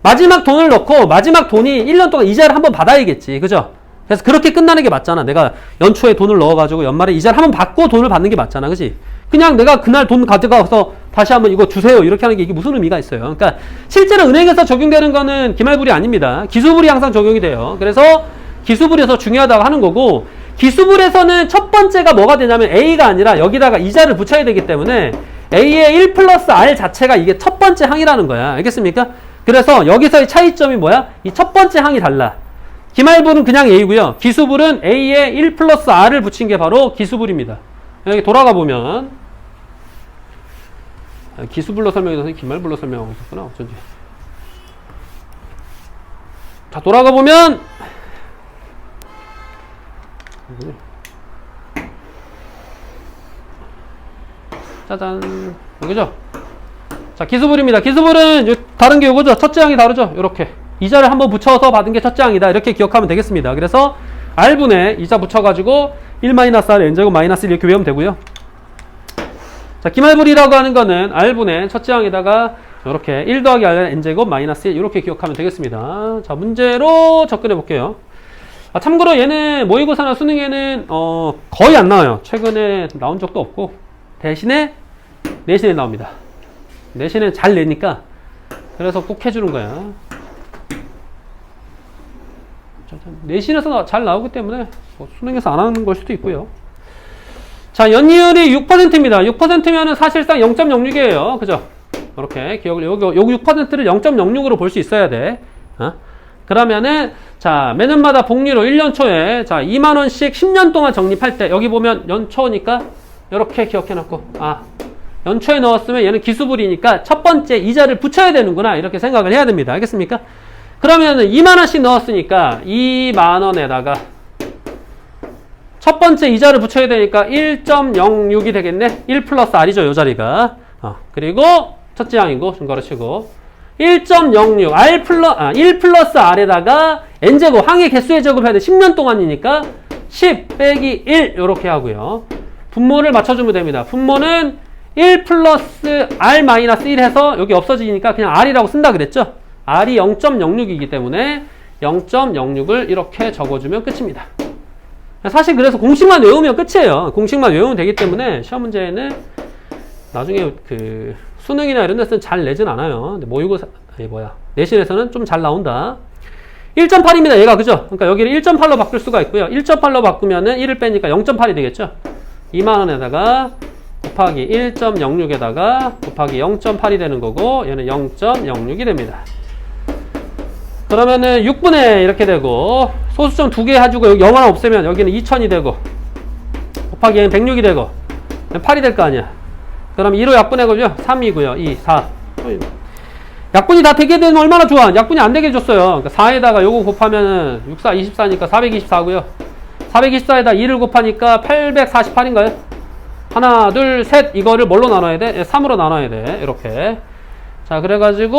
마지막 돈을 넣고 마지막 돈이 1년 동안 이자를 한번 받아야겠지. 그죠? 그래서 그렇게 끝나는 게 맞잖아. 내가 연초에 돈을 넣어가지고 연말에 이자를 한번 받고 돈을 받는 게 맞잖아. 그지? 그냥 내가 그날 돈 가져가서 다시 한번 이거 주세요. 이렇게 하는 게 이게 무슨 의미가 있어요. 그러니까 실제로 은행에서 적용되는 거는 기말불이 아닙니다. 기수불이 항상 적용이 돼요. 그래서 기수불에서 중요하다고 하는 거고, 기수불에서는 첫 번째가 뭐가 되냐면 A가 아니라 여기다가 이자를 붙여야 되기 때문에 A의 1 플러스 R 자체가 이게 첫 번째 항이라는 거야. 알겠습니까? 그래서 여기서의 차이점이 뭐야? 이 첫 번째 항이 달라. 기말불은 그냥 A고요. 기수불은 A에 1 플러스 R을 붙인 게 바로 기수불입니다. 여기 돌아가 보면 기수불로 설명해서 기말불로 설명하고 있었구나. 어쩐지. 자, 돌아가 보면 짜잔, 여기죠? 자, 기수불입니다. 기수불은 다른 게 요거죠? 첫째 항이 다르죠? 요렇게 이자를 한번 붙여서 받은 게 첫째 항이다. 이렇게 기억하면 되겠습니다. 그래서 R분에 이자 붙여가지고 1-R n제곱 마이너스 1 이렇게 외우면 되고요. 자, 기말불이라고 하는 거는 R분의 첫째 항에다가 이렇게 1 더하기 R n제곱 마이너스 1 이렇게 기억하면 되겠습니다. 자, 문제로 접근해 볼게요. 참고로 얘는 모의고사나 수능에는 거의 안 나와요. 최근에 나온 적도 없고 대신에 내신에 나옵니다. 내신에 잘 내니까 그래서 꼭 해주는 거야. 내신에서 잘 나오기 때문에 수능에서 안 하는 걸 수도 있고요. 자, 연이율이 6%입니다. 6%면은 사실상 0.06이에요. 그죠? 이렇게 기억을, 여기 6%를 0.06으로 볼 수 있어야 돼. 그러면은, 자, 매년마다 복리로 1년 초에, 자, 2만원씩 10년 동안 적립할 때, 여기 보면 연초니까, 이렇게 기억해놓고, 연초에 넣었으면 얘는 기수불이니까 첫 번째 이자를 붙여야 되는구나. 이렇게 생각을 해야 됩니다. 알겠습니까? 그러면은 2만원씩 넣었으니까 2만원에다가 첫 번째 이자를 붙여야 되니까 1.06이 되겠네. 1 플러스 R이죠, 요 자리가. 그리고 첫째 항이고, 증거로 치고 1.06 1 플러스 R에다가 n제곱, 항의 개수의 제곱 해야 돼. 10년 동안이니까 10 빼기 1 요렇게 하고요. 분모를 맞춰주면 됩니다. 분모는 1 플러스 R 마이너스 1 해서 여기 없어지니까 그냥 R이라고 쓴다 그랬죠? R이 0.06이기 때문에 0.06을 이렇게 적어주면 끝입니다. 사실 그래서 공식만 외우면 끝이에요. 공식만 외우면 되기 때문에 시험 문제는 나중에 그 수능이나 이런 데서는 잘 내진 않아요. 근데 모의고사, 내신에서는 좀 잘 나온다. 1.8입니다. 얘가, 그죠? 그러니까 여기를 1.8로 바꿀 수가 있고요. 1.8로 바꾸면은 1을 빼니까 0.8이 되겠죠? 2만원에다가 곱하기 1.06에다가 곱하기 0.8이 되는 거고, 얘는 0.06이 됩니다. 그러면은 6분의 이렇게 되고, 소수점 2개 해주고 여기 0 하나 없애면 여기는 2000이 되고, 곱하기 얘는 106이 되고, 8이 될 거 아니야. 그럼 2로 약분해보죠. 3이고요. 2, 4. 약분이 다 되게 되면 얼마나 좋아. 약분이 안 되게 해줬어요. 그러니까 4에다가 요거 곱하면은 6, 4, 24니까 424고요. 424에다 2를 곱하니까 848인가요? 하나, 둘, 셋. 이거를 뭘로 나눠야 돼? 3으로 나눠야 돼. 이렇게. 자, 그래가지고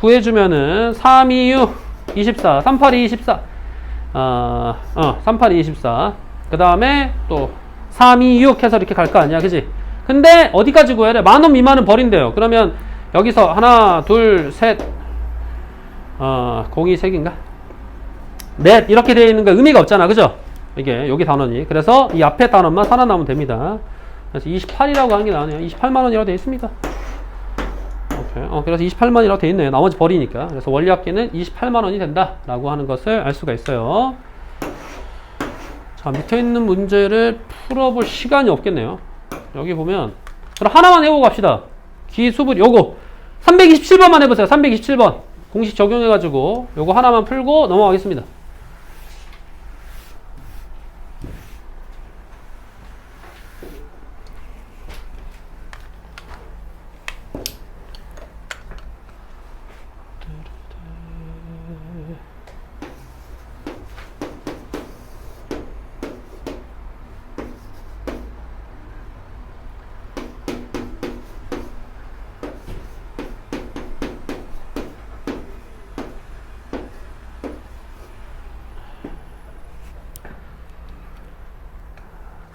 구해주면은 3, 2, 6, 24. 3, 8, 2, 24. 3, 8, 2, 24. 그 다음에 또 3, 2, 6 해서 이렇게 갈 거 아니야. 그지? 근데 어디까지 구해야 돼? 10,000원 미만은 버린대요. 그러면 여기서 하나, 둘, 셋, 공이 3개인가? 넷 이렇게 되어 있는 거 의미가 없잖아. 그죠? 이게 여기 단원이. 그래서 이 앞에 단원만 살아나면 됩니다. 그래서 28이라고 하는 게 나오네요. 280,000원이라고 되어 있습니다. 오케이. 그래서 280,000원이라고 되어 있네요. 나머지 버리니까. 그래서 원리합계는 280,000원이 된다라고 하는 것을 알 수가 있어요. 자, 밑에 있는 문제를 풀어볼 시간이 없겠네요. 여기 보면 그럼 하나만 해보고 갑시다. 기수분 요거 327번만 해보세요. 327번 공식 적용해가지고 요거 하나만 풀고 넘어가겠습니다.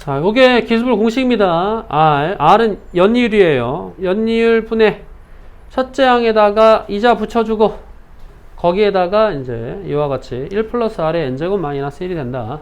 자, 요게 기수분 공식입니다. R은 연이율이에요. 연이율 분의 첫째 항에다가 이자 붙여주고 거기에다가 이제 이와 같이 1 플러스 R의 N제곱 마이너스 1이 된다.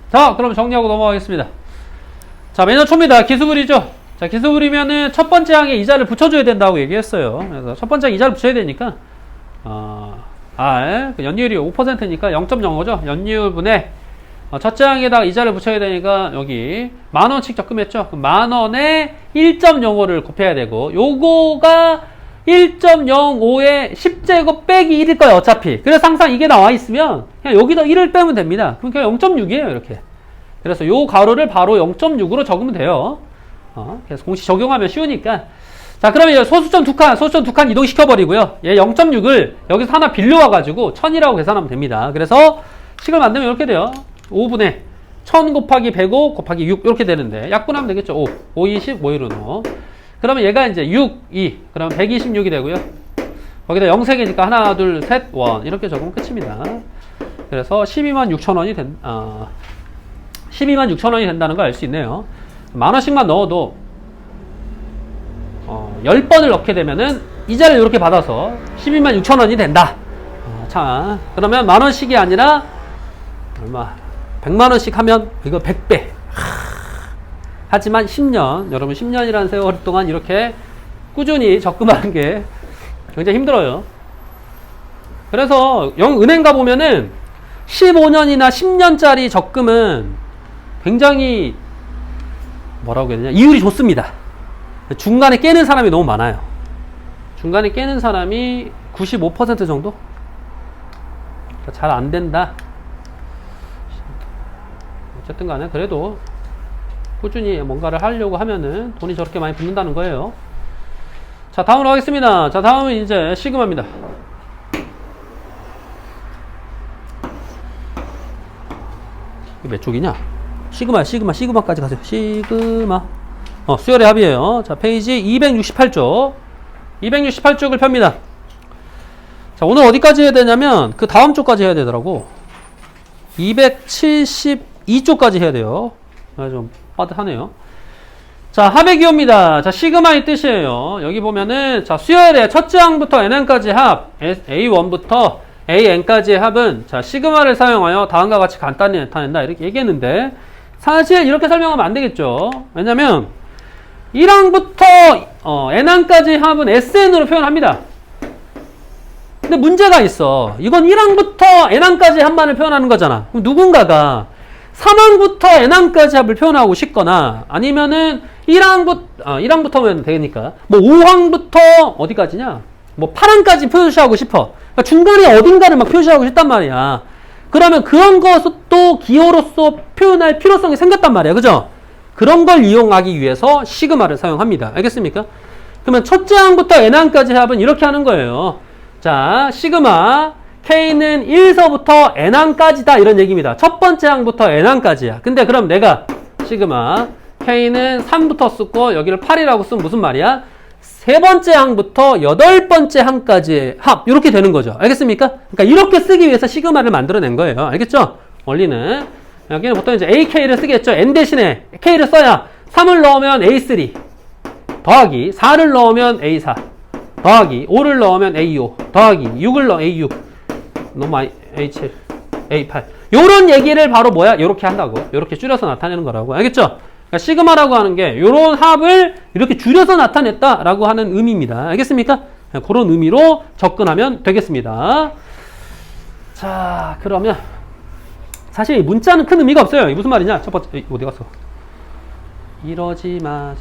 자, 그럼 정리하고 넘어가겠습니다. 자, 매년 초입니다. 기수불이죠. 자, 기수불이면은 첫 번째 항에 이자를 붙여줘야 된다고 얘기했어요. 그래서 첫 번째 항에 이자를 붙여야 되니까, R, 연이율이 5%니까 0.05죠. 연이율분의 첫째 항에다가 이자를 붙여야 되니까 여기 10,000원씩 적금했죠. 그럼 10,000원에 1.05를 곱해야 되고, 요거가 1.05에 10제곱 빼기 1일 거예요, 어차피. 그래서 항상 이게 나와 있으면 그냥 여기다 1을 빼면 됩니다. 그럼 그냥 0.6이에요, 이렇게. 그래서 요 가로를 바로 0.6으로 적으면 돼요. 그래서 공식 적용하면 쉬우니까. 자, 그러면 이제 소수점 두 칸 이동시켜버리고요. 얘 0.6을 여기서 하나 빌려와가지고 1000이라고 계산하면 됩니다. 그래서 식을 만들면 이렇게 돼요. 5분의 1000 곱하기 105 곱하기 6 이렇게 되는데 약분하면 되겠죠. 5, 20, 5, 1은 그러면 얘가 이제 6, 2 그러면 126이 되고요. 거기다 0 3개니까 하나, 둘, 셋, 원 이렇게 적으면 끝입니다. 그래서 126,000원이 126,000원이 된다는 걸 알 수 있네요. 10,000원씩만 넣어도 10번을 넣게 되면은 이자를 이렇게 받아서 12만 6천 원이 된다. 자, 그러면 만 원씩이 아니라 얼마? 100만 원씩 하면 이거 100배. 하지만 10년, 여러분 10년이라는 세월 동안 이렇게 꾸준히 적금하는 게 굉장히 힘들어요. 그래서 은행 가보면은 15년이나 10년짜리 적금은 굉장히 뭐라고 해야 되냐, 이율이 좋습니다. 중간에 깨는 사람이 너무 많아요. 중간에 깨는 사람이 95% 정도? 잘 안 된다. 어쨌든 간에 그래도 꾸준히 뭔가를 하려고 하면은 돈이 저렇게 많이 붙는다는 거예요. 자, 다음으로 하겠습니다. 자, 다음은 이제 시그마입니다. 이게 몇 쪽이냐? 시그마까지 가세요. 시그마. 수열의 합이에요. 자, 페이지 268쪽. 268쪽을 펴니다. 자, 오늘 어디까지 해야 되냐면, 그 다음 쪽까지 해야 되더라고. 272쪽까지 해야 돼요. 좀 빠듯하네요. 자, 합의 기호입니다. 자, 시그마의 뜻이에요. 여기 보면은, 자, 수열의 첫째 항부터 n까지 합, A1부터 AN까지의 합은, 자, 시그마를 사용하여 다음과 같이 간단히 나타낸다. 이렇게 얘기했는데, 사실 이렇게 설명하면 안 되겠죠. 왜냐면, 1항부터 n항까지 합은 SN으로 표현합니다. 근데 문제가 있어. 이건 1항부터 n항까지 합만을 표현하는 거잖아. 그럼 누군가가 3항부터 n항까지 합을 표현하고 싶거나, 아니면은 1항부터면 되니까, 뭐 5항부터 어디까지냐? 뭐 8항까지 표시하고 싶어. 그러니까 중간에 어딘가를 막 표시하고 싶단 말이야. 그러면 그런 것도 기호로서 표현할 필요성이 생겼단 말이야. 그죠? 그런 걸 이용하기 위해서 시그마를 사용합니다. 알겠습니까? 그러면 첫째 항부터 n항까지 합은 이렇게 하는 거예요. 자, 시그마 K는 1서부터 n항까지다 이런 얘기입니다. 첫 번째 항부터 n항까지야. 근데 그럼 내가 시그마 K는 3부터 쓰고 여기를 8이라고 쓰면 무슨 말이야? 세 번째 항부터 8번째 항까지의 합 이렇게 되는 거죠. 알겠습니까? 그러니까 이렇게 쓰기 위해서 시그마를 만들어낸 거예요. 알겠죠? 원리는 여기는 보통 이제 AK를 쓰겠죠. N 대신에 K를 써야 3을 넣으면 A3 더하기 4를 넣으면 A4 더하기 5를 넣으면 A5 더하기 6을 넣으면 A6 너무 많이 A7 A8 요런 얘기를 바로 뭐야? 요렇게 한다고. 요렇게 줄여서 나타내는 거라고. 알겠죠? 그러니까 시그마라고 하는 게 요런 합을 이렇게 줄여서 나타냈다라고 하는 의미입니다. 알겠습니까? 그런 의미로 접근하면 되겠습니다. 자, 그러면 사실 문자는 큰 의미가 없어요. 이게 무슨 말이냐? 첫 번째, 어디 갔어? 이러지 마.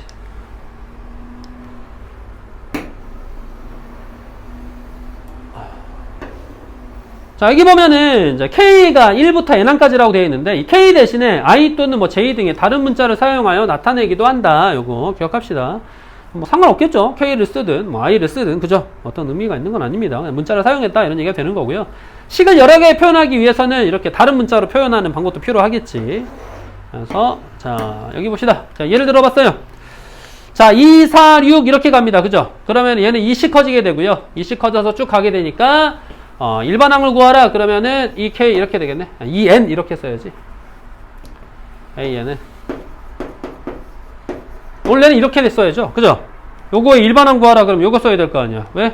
자, 여기 보면은 이제 K가 1부터 N항까지라고 되어 있는데, 이 K 대신에 I 또는 뭐 J 등의 다른 문자를 사용하여 나타내기도 한다. 요거 기억합시다. 뭐 상관없겠죠. K를 쓰든 뭐 I를 쓰든, 그죠? 어떤 의미가 있는 건 아닙니다. 그냥 문자를 사용했다 이런 얘기가 되는 거고요. 식을 여러 개 표현하기 위해서는 이렇게 다른 문자로 표현하는 방법도 필요하겠지. 그래서 자, 여기 봅시다. 자, 예를 들어 봤어요. 자, 2, 4, 6 이렇게 갑니다. 그죠? 그러면 얘는 2씩 커지게 되고요. 2씩 커져서 쭉 가게 되니까 일반항을 구하라. 그러면은 EK 이렇게 되겠네. EN 이렇게 써야지. AN은 원래는 이렇게 써야죠. 그죠? 요거에 일반항 구하라. 그럼 요거 써야 될 거 아니야. 왜?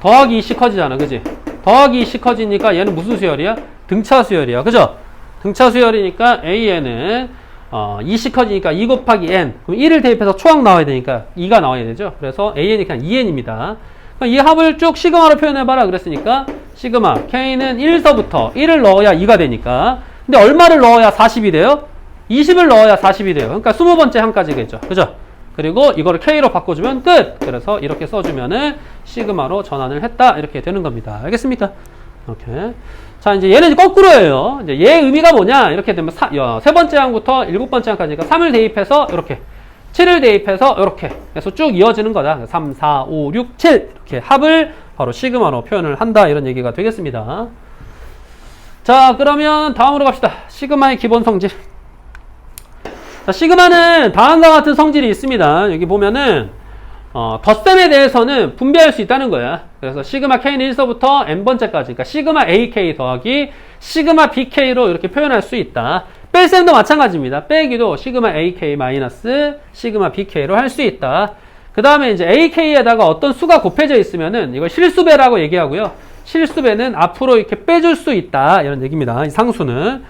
더하기 2씩 커지잖아. 그지? 더하기 2씩 커지니까 얘는 무슨 수열이야? 등차 수열이야. 그죠? 등차 수열이니까 AN은 2씩 커지니까 2 곱하기 N. 그럼 1을 대입해서 초항 나와야 되니까 2가 나와야 되죠. 그래서 AN이 그냥 2N입니다. 이 합을 쭉 시그마로 표현해봐라 그랬으니까 시그마 K는 1서부터 1을 넣어야 2가 되니까, 근데 얼마를 넣어야 40이 돼요? 20을 넣어야 40이 돼요. 그러니까 20번째 항까지겠죠. 그죠? 그리고 이거를 K로 바꿔주면 끝! 그래서 이렇게 써주면은 시그마로 전환을 했다 이렇게 되는 겁니다. 알겠습니까? 이렇게. 자, 이제 얘는 거꾸로예요. 이제 얘의 의미가 뭐냐? 이렇게 되면 세 번째 항부터 7번째 항까지니까 3을 대입해서 이렇게, 7을 대입해서 이렇게 해서 쭉 이어지는 거다. 3, 4, 5, 6, 7 이렇게 합을 바로 시그마로 표현을 한다 이런 얘기가 되겠습니다. 자, 그러면 다음으로 갑시다. 시그마의 기본 성질. 자, 시그마는 다음과 같은 성질이 있습니다. 여기 보면은 덧셈에 대해서는 분배할 수 있다는 거야. 그래서 시그마 K는 1서부터 n번째까지, 그러니까 시그마 AK 더하기 시그마 BK로 이렇게 표현할 수 있다. 뺄셈도 마찬가지입니다. 빼기도 시그마 AK 마이너스 시그마 BK로 할 수 있다. 그 다음에 이제 AK에다가 어떤 수가 곱해져 있으면은 이걸 실수배라고 얘기하고요. 실수배는 앞으로 이렇게 빼줄 수 있다. 이런 얘기입니다. 이 상수는.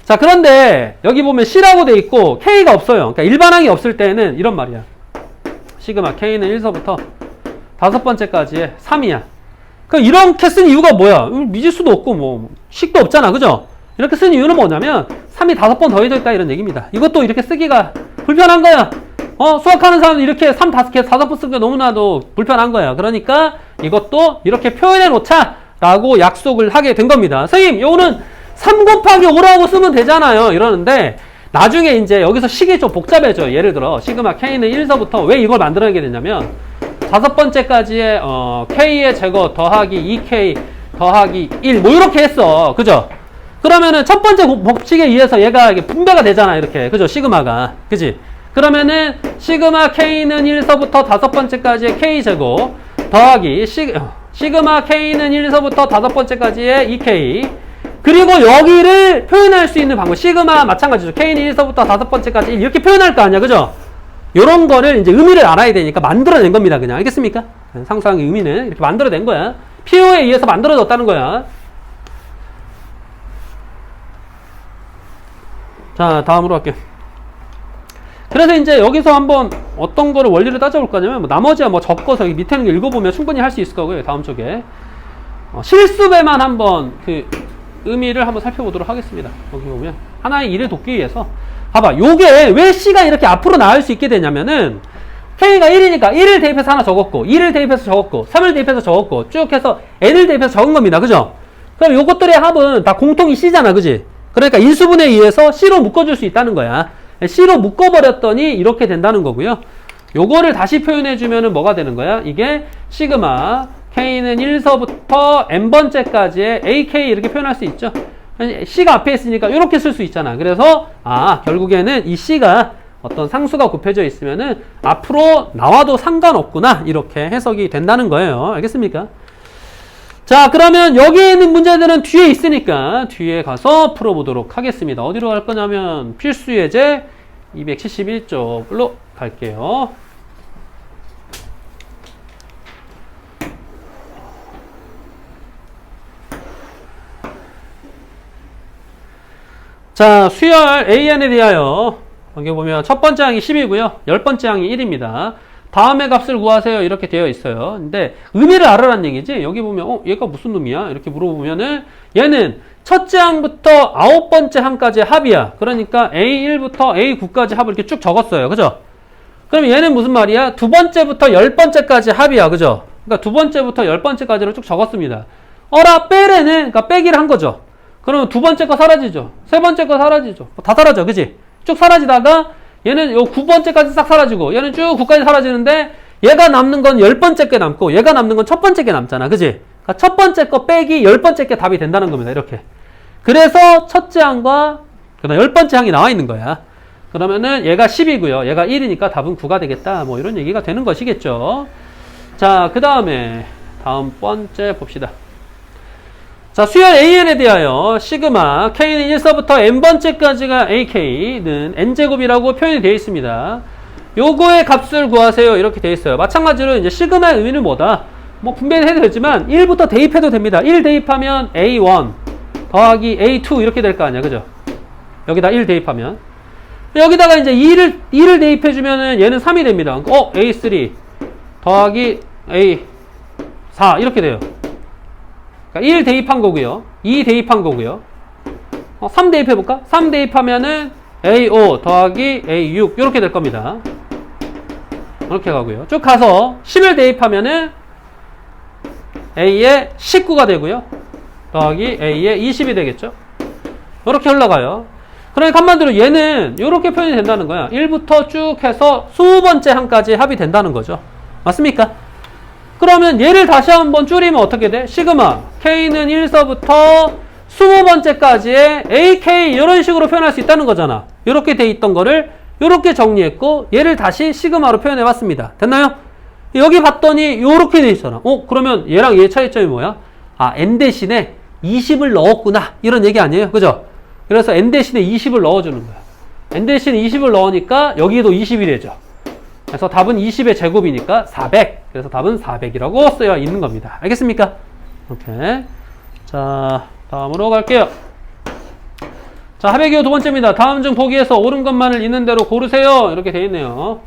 자, 그런데 여기 보면 C라고 돼 있고 K가 없어요. 그러니까 일반항이 없을 때는 이런 말이야. 시그마 K는 1서부터 5번째까지의 3이야. 그 이렇게 쓴 이유가 뭐야? 미지수도 없고 뭐 식도 없잖아. 그죠? 이렇게 쓴 이유는 뭐냐면 3이 5번 더해져 있다 이런 얘기입니다. 이것도 이렇게 쓰기가 불편한 거야. 수학하는 사람은 이렇게 3, 5개, 5번 쓰기가 너무나도 불편한 거야. 그러니까 이것도 이렇게 표현해 놓자 라고 약속을 하게 된 겁니다. 선생님, 요거는 3 곱하기 5라고 쓰면 되잖아요. 이러는데 나중에 이제 여기서 식이 좀 복잡해져. 예를 들어 시그마 K는 1서부터 왜 이걸 만들어내게 됐냐면 5번째까지의 K의 제거 더하기 2K 더하기 1 뭐 이렇게 했어. 그죠? 그러면은 첫 번째 법칙에 의해서 얘가 이게 분배가 되잖아. 이렇게. 그죠? 시그마가. 그지? 그러면은 시그마 K는 1서부터 5번째까지의 K제곱 더하기 시그마 K는 1서부터 5번째까지의 2K 그리고 여기를 표현할 수 있는 방법 시그마 마찬가지죠. K는 1서부터 5번째까지 이렇게 표현할 거 아니야. 그죠? 요런 거를 이제 의미를 알아야 되니까 만들어낸 겁니다. 그냥. 알겠습니까? 상수항의 의미는 이렇게 만들어낸 거야. PO에 의해서 만들어졌다는 거야. 자, 다음으로 할게요. 그래서 이제 여기서 한번 어떤 거를 원리를 따져볼 거냐면 뭐 나머지야 뭐 적어서 여기 밑에 있는 거 읽어보면 충분히 할 수 있을 거고요. 다음 쪽에 실수배만 한번 그 의미를 한번 살펴보도록 하겠습니다. 여기 보면 하나의 일을 돕기 위해서 봐봐. 요게 왜 C가 이렇게 앞으로 나올 수 있게 되냐면은 K가 1이니까 1을 대입해서 하나 적었고 2를 대입해서 적었고 3을 대입해서 적었고 쭉 해서 N을 대입해서 적은 겁니다. 그죠? 그럼 요것들의 합은 다 공통이 C잖아. 그지? 그러니까 인수분해에 의해서 C로 묶어줄 수 있다는 거야. C로 묶어버렸더니 이렇게 된다는 거고요. 요거를 다시 표현해주면은 뭐가 되는 거야? 이게 시그마 K는 1서부터 N번째까지의 AK 이렇게 표현할 수 있죠. C가 앞에 있으니까 이렇게 쓸 수 있잖아. 그래서 결국에는 이 C가 어떤 상수가 곱해져 있으면은 앞으로 나와도 상관없구나 이렇게 해석이 된다는 거예요. 알겠습니까? 자, 그러면 여기에 있는 문제들은 뒤에 있으니까 뒤에 가서 풀어보도록 하겠습니다. 어디로 갈 거냐면 필수 예제 271쪽으로 갈게요. 자, 수열 AN에 대하여 여기 보면 첫 번째 항이 10이고요. 10번째 항이 1입니다. 다음의 값을 구하세요. 이렇게 되어 있어요. 근데 의미를 알아라는 얘기지. 여기 보면 얘가 무슨 놈이야? 이렇게 물어보면은 얘는 첫째 항부터 9번째 항까지의 합이야. 그러니까 A1부터 A9까지 합을 이렇게 쭉 적었어요. 그죠? 그럼 얘는 무슨 말이야? 두 번째부터 10번째까지 합이야. 그죠? 그러니까 두 번째부터 10번째까지를 쭉 적었습니다. 빼래는 그러니까 빼기를 한 거죠. 그러면 두 번째 거 사라지죠. 세 번째 거 사라지죠. 다 사라져. 그지? 쭉 사라지다가 얘는 요 9번째까지 싹 사라지고 얘는 쭉 9까지 사라지는데 얘가 남는 건 10번째 게 남고 얘가 남는 건 첫 번째 게 남잖아. 그지? 그러니까 첫 번째 거 빼기 10번째 게 답이 된다는 겁니다. 이렇게. 그래서 첫째 항과 그다음 10번째 항이 나와 있는 거야. 그러면은 얘가 10이고요. 얘가 1이니까 답은 9가 되겠다. 뭐 이런 얘기가 되는 것이겠죠. 자, 그 다음에 다음 번째 봅시다. 자, 수열 AN에 대하여 시그마 K는 1서부터 N번째까지가 AK는 N제곱이라고 표현이 되어 있습니다. 요거의 값을 구하세요. 이렇게 되어 있어요. 마찬가지로 이제 시그마의 의미는 뭐다? 뭐 분배는 해도 되지만 1부터 대입해도 됩니다. 1 대입하면 A1 더하기 A2 이렇게 될 거 아니야. 그죠? 여기다 1 대입하면. 여기다가 이제 2를 대입해주면은 얘는 3이 됩니다. A3 더하기 A4 이렇게 돼요. 1 대입한 거고요. 2 대입한 거고요. 3 대입해볼까? 3 대입하면은 A5 더하기 A6 이렇게 될 겁니다. 이렇게 가고요. 쭉 가서 10을 대입하면은 A의 19가 되고요. 더하기 A의 20이 되겠죠. 이렇게 흘러가요. 그러니까 한마디로 얘는 이렇게 표현이 된다는 거야. 1부터 쭉 해서 20번째 항까지 합이 된다는 거죠. 맞습니까? 그러면 얘를 다시 한번 줄이면 어떻게 돼? 시그마 K는 1서부터 20번째까지의 AK 이런 식으로 표현할 수 있다는 거잖아. 이렇게 돼 있던 거를 이렇게 정리했고 얘를 다시 시그마로 표현해 봤습니다. 됐나요? 여기 봤더니 이렇게 돼 있잖아. 그러면 얘랑 얘 차이점이 뭐야? N 대신에 20을 넣었구나 이런 얘기 아니에요? 그죠? 그래서 N 대신에 20을 넣어주는 거야. N 대신에 20을 넣으니까 여기도 20이 되죠. 그래서 답은 20의 제곱이니까 400. 그래서 답은 400이라고 쓰여 있는 겁니다. 알겠습니까? 오케이. 자, 다음으로 갈게요. 자, 합의기호 두 번째입니다. 다음 중 보기에서 옳은 것만을 있는 대로 고르세요. 이렇게 되어 있네요.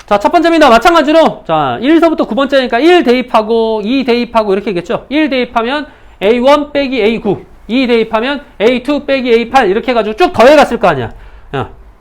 자, 첫 번째입니다. 마찬가지로, 자, 1서부터 9번째니까 1 대입하고 2 대입하고 이렇게 했겠죠? 1 대입하면 A1 빼기 A9, 2 대입하면 A2 빼기 A8 이렇게 해가지고 쭉 더해갔을 거 아니야.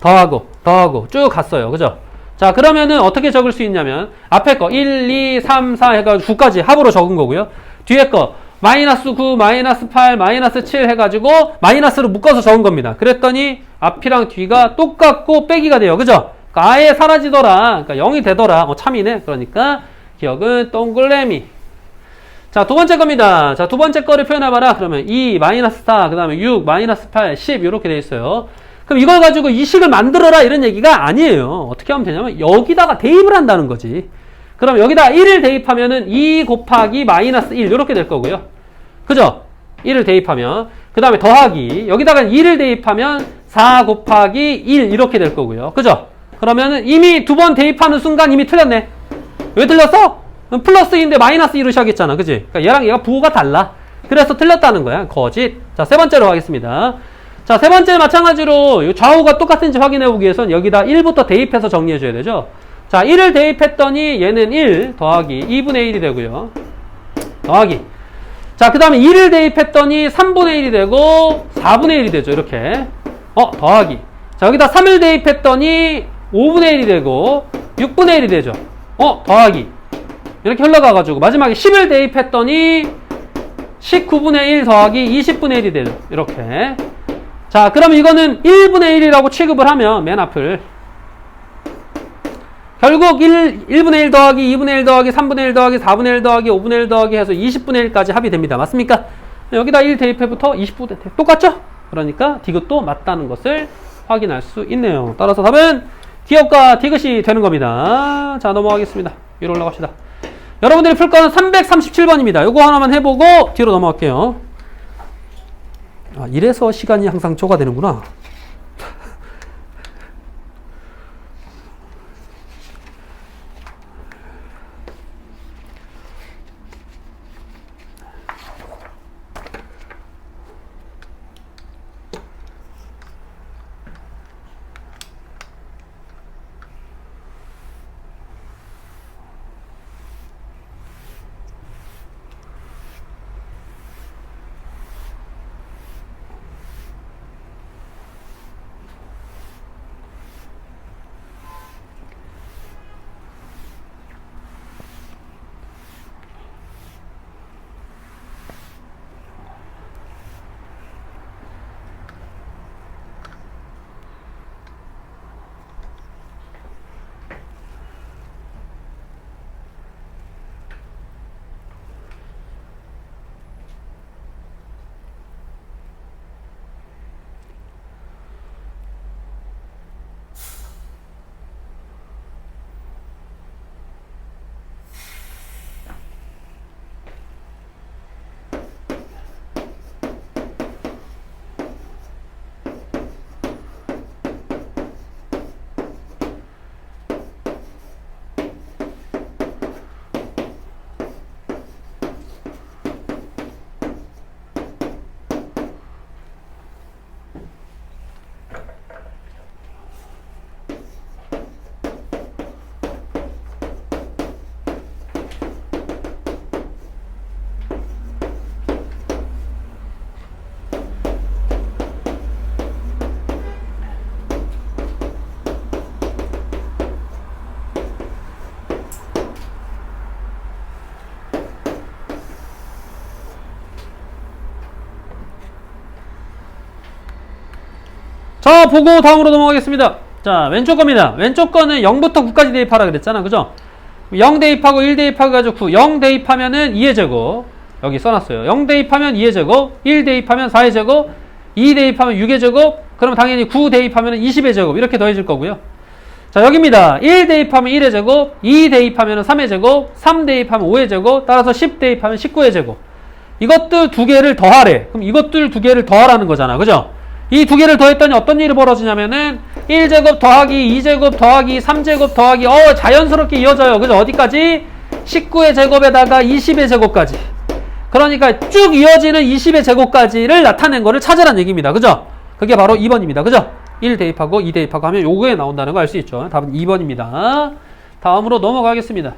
더하고 쭉 갔어요. 그죠? 자, 그러면은 어떻게 적을 수 있냐면 앞에 거 1, 2, 3, 4 해가지고 9까지 합으로 적은 거고요. 뒤에 거 마이너스 9, 마이너스 8, 마이너스 7 해가지고 마이너스로 묶어서 적은 겁니다. 그랬더니 앞이랑 뒤가 똑같고 빼기가 돼요. 그죠? 그러니까 아예 사라지더라. 그러니까 0이 되더라. 참이네. 그러니까 기억은 동글레미. 자, 두 번째 겁니다. 자, 두 번째 거를 표현해봐라. 그러면 2, 마이너스 4, 그 다음에 6, 마이너스 8, 10 이렇게 돼 있어요. 그럼 이걸 가지고 이 식을 만들어라 이런 얘기가 아니에요. 어떻게 하면 되냐면 여기다가 대입을 한다는 거지. 그럼 여기다 1을 대입하면은 2 곱하기 마이너스 1 이렇게 될 거고요. 그죠? 1을 대입하면 그 다음에 더하기 여기다가 2를 대입하면 4 곱하기 1 이렇게 될 거고요. 그죠? 그러면은 이미 두 번 대입하는 순간 이미 틀렸네. 왜 틀렸어? 플러스 2인데 마이너스 2로 시작했잖아. 그지? 그러니까 얘랑 얘가 부호가 달라. 그래서 틀렸다는 거야. 거짓. 자, 세 번째로 가겠습니다. 자, 세 번째 마찬가지로 좌우가 똑같은지 확인해 보기 위해서는 여기다 1부터 대입해서 정리해 줘야 되죠. 자, 1을 대입했더니 얘는 1 더하기 2분의 1이 되고요. 더하기. 자, 그 다음에 2를 대입했더니 3분의 1이 되고 4분의 1이 되죠. 이렇게. 더하기. 자, 여기다 3을 대입했더니 5분의 1이 되고 6분의 1이 되죠. 더하기. 이렇게 흘러가가지고 마지막에 10을 대입했더니 19분의 1 더하기 20분의 1이 되죠. 이렇게. 자, 그럼 이거는 1분의 1이라고 취급을 하면 맨 앞을 결국 1분의 1 더하기 2분의 1 더하기 3분의 1 더하기 4분의 1 더하기 5분의 1 더하기 해서 20분의 1까지 합이 됩니다. 맞습니까? 여기다 1 대입해부터 20분의 1 똑같죠? 그러니까 디귿도 맞다는 것을 확인할 수 있네요. 따라서 답은 기억과 디귿이 되는 겁니다. 자, 넘어가겠습니다. 위로 올라갑시다. 여러분들이 풀 거는 337번입니다. 요거 하나만 해보고 뒤로 넘어갈게요. 이래서 시간이 항상 초과되는구나. 자, 보고 다음으로 넘어가겠습니다. 자, 왼쪽 겁니다. 왼쪽 거는 0부터 9까지 대입하라 그랬잖아. 그죠? 0 대입하고 1 대입하고 가지고 9. 0 대입하면은 2의 제곱. 여기 써놨어요. 0 대입하면 2의 제곱. 1 대입하면 4의 제곱. 2 대입하면 6의 제곱. 그러면 당연히 9 대입하면 20의 제곱. 이렇게 더해질 거고요. 자, 여기입니다. 1 대입하면 1의 제곱. 2 대입하면 3의 제곱. 3 대입하면 5의 제곱. 따라서 10 대입하면 19의 제곱. 이것들 두 개를 더하래. 그럼 이것들 두 개를 더하라는 거잖아. 그죠? 이 두 개를 더했더니 어떤 일이 벌어지냐면은 1제곱 더하기 2제곱 더하기 3제곱 더하기 자연스럽게 이어져요. 그죠? 어디까지? 19의 제곱에다가 20의 제곱까지. 그러니까 쭉 이어지는 20의 제곱까지를 나타낸 거를 찾으라는 얘기입니다. 그죠? 그게 바로 2번입니다. 그죠? 1 대입하고 2 대입하고 하면 요거에 나온다는 거 알 수 있죠. 답은 2번입니다. 다음으로 넘어가겠습니다.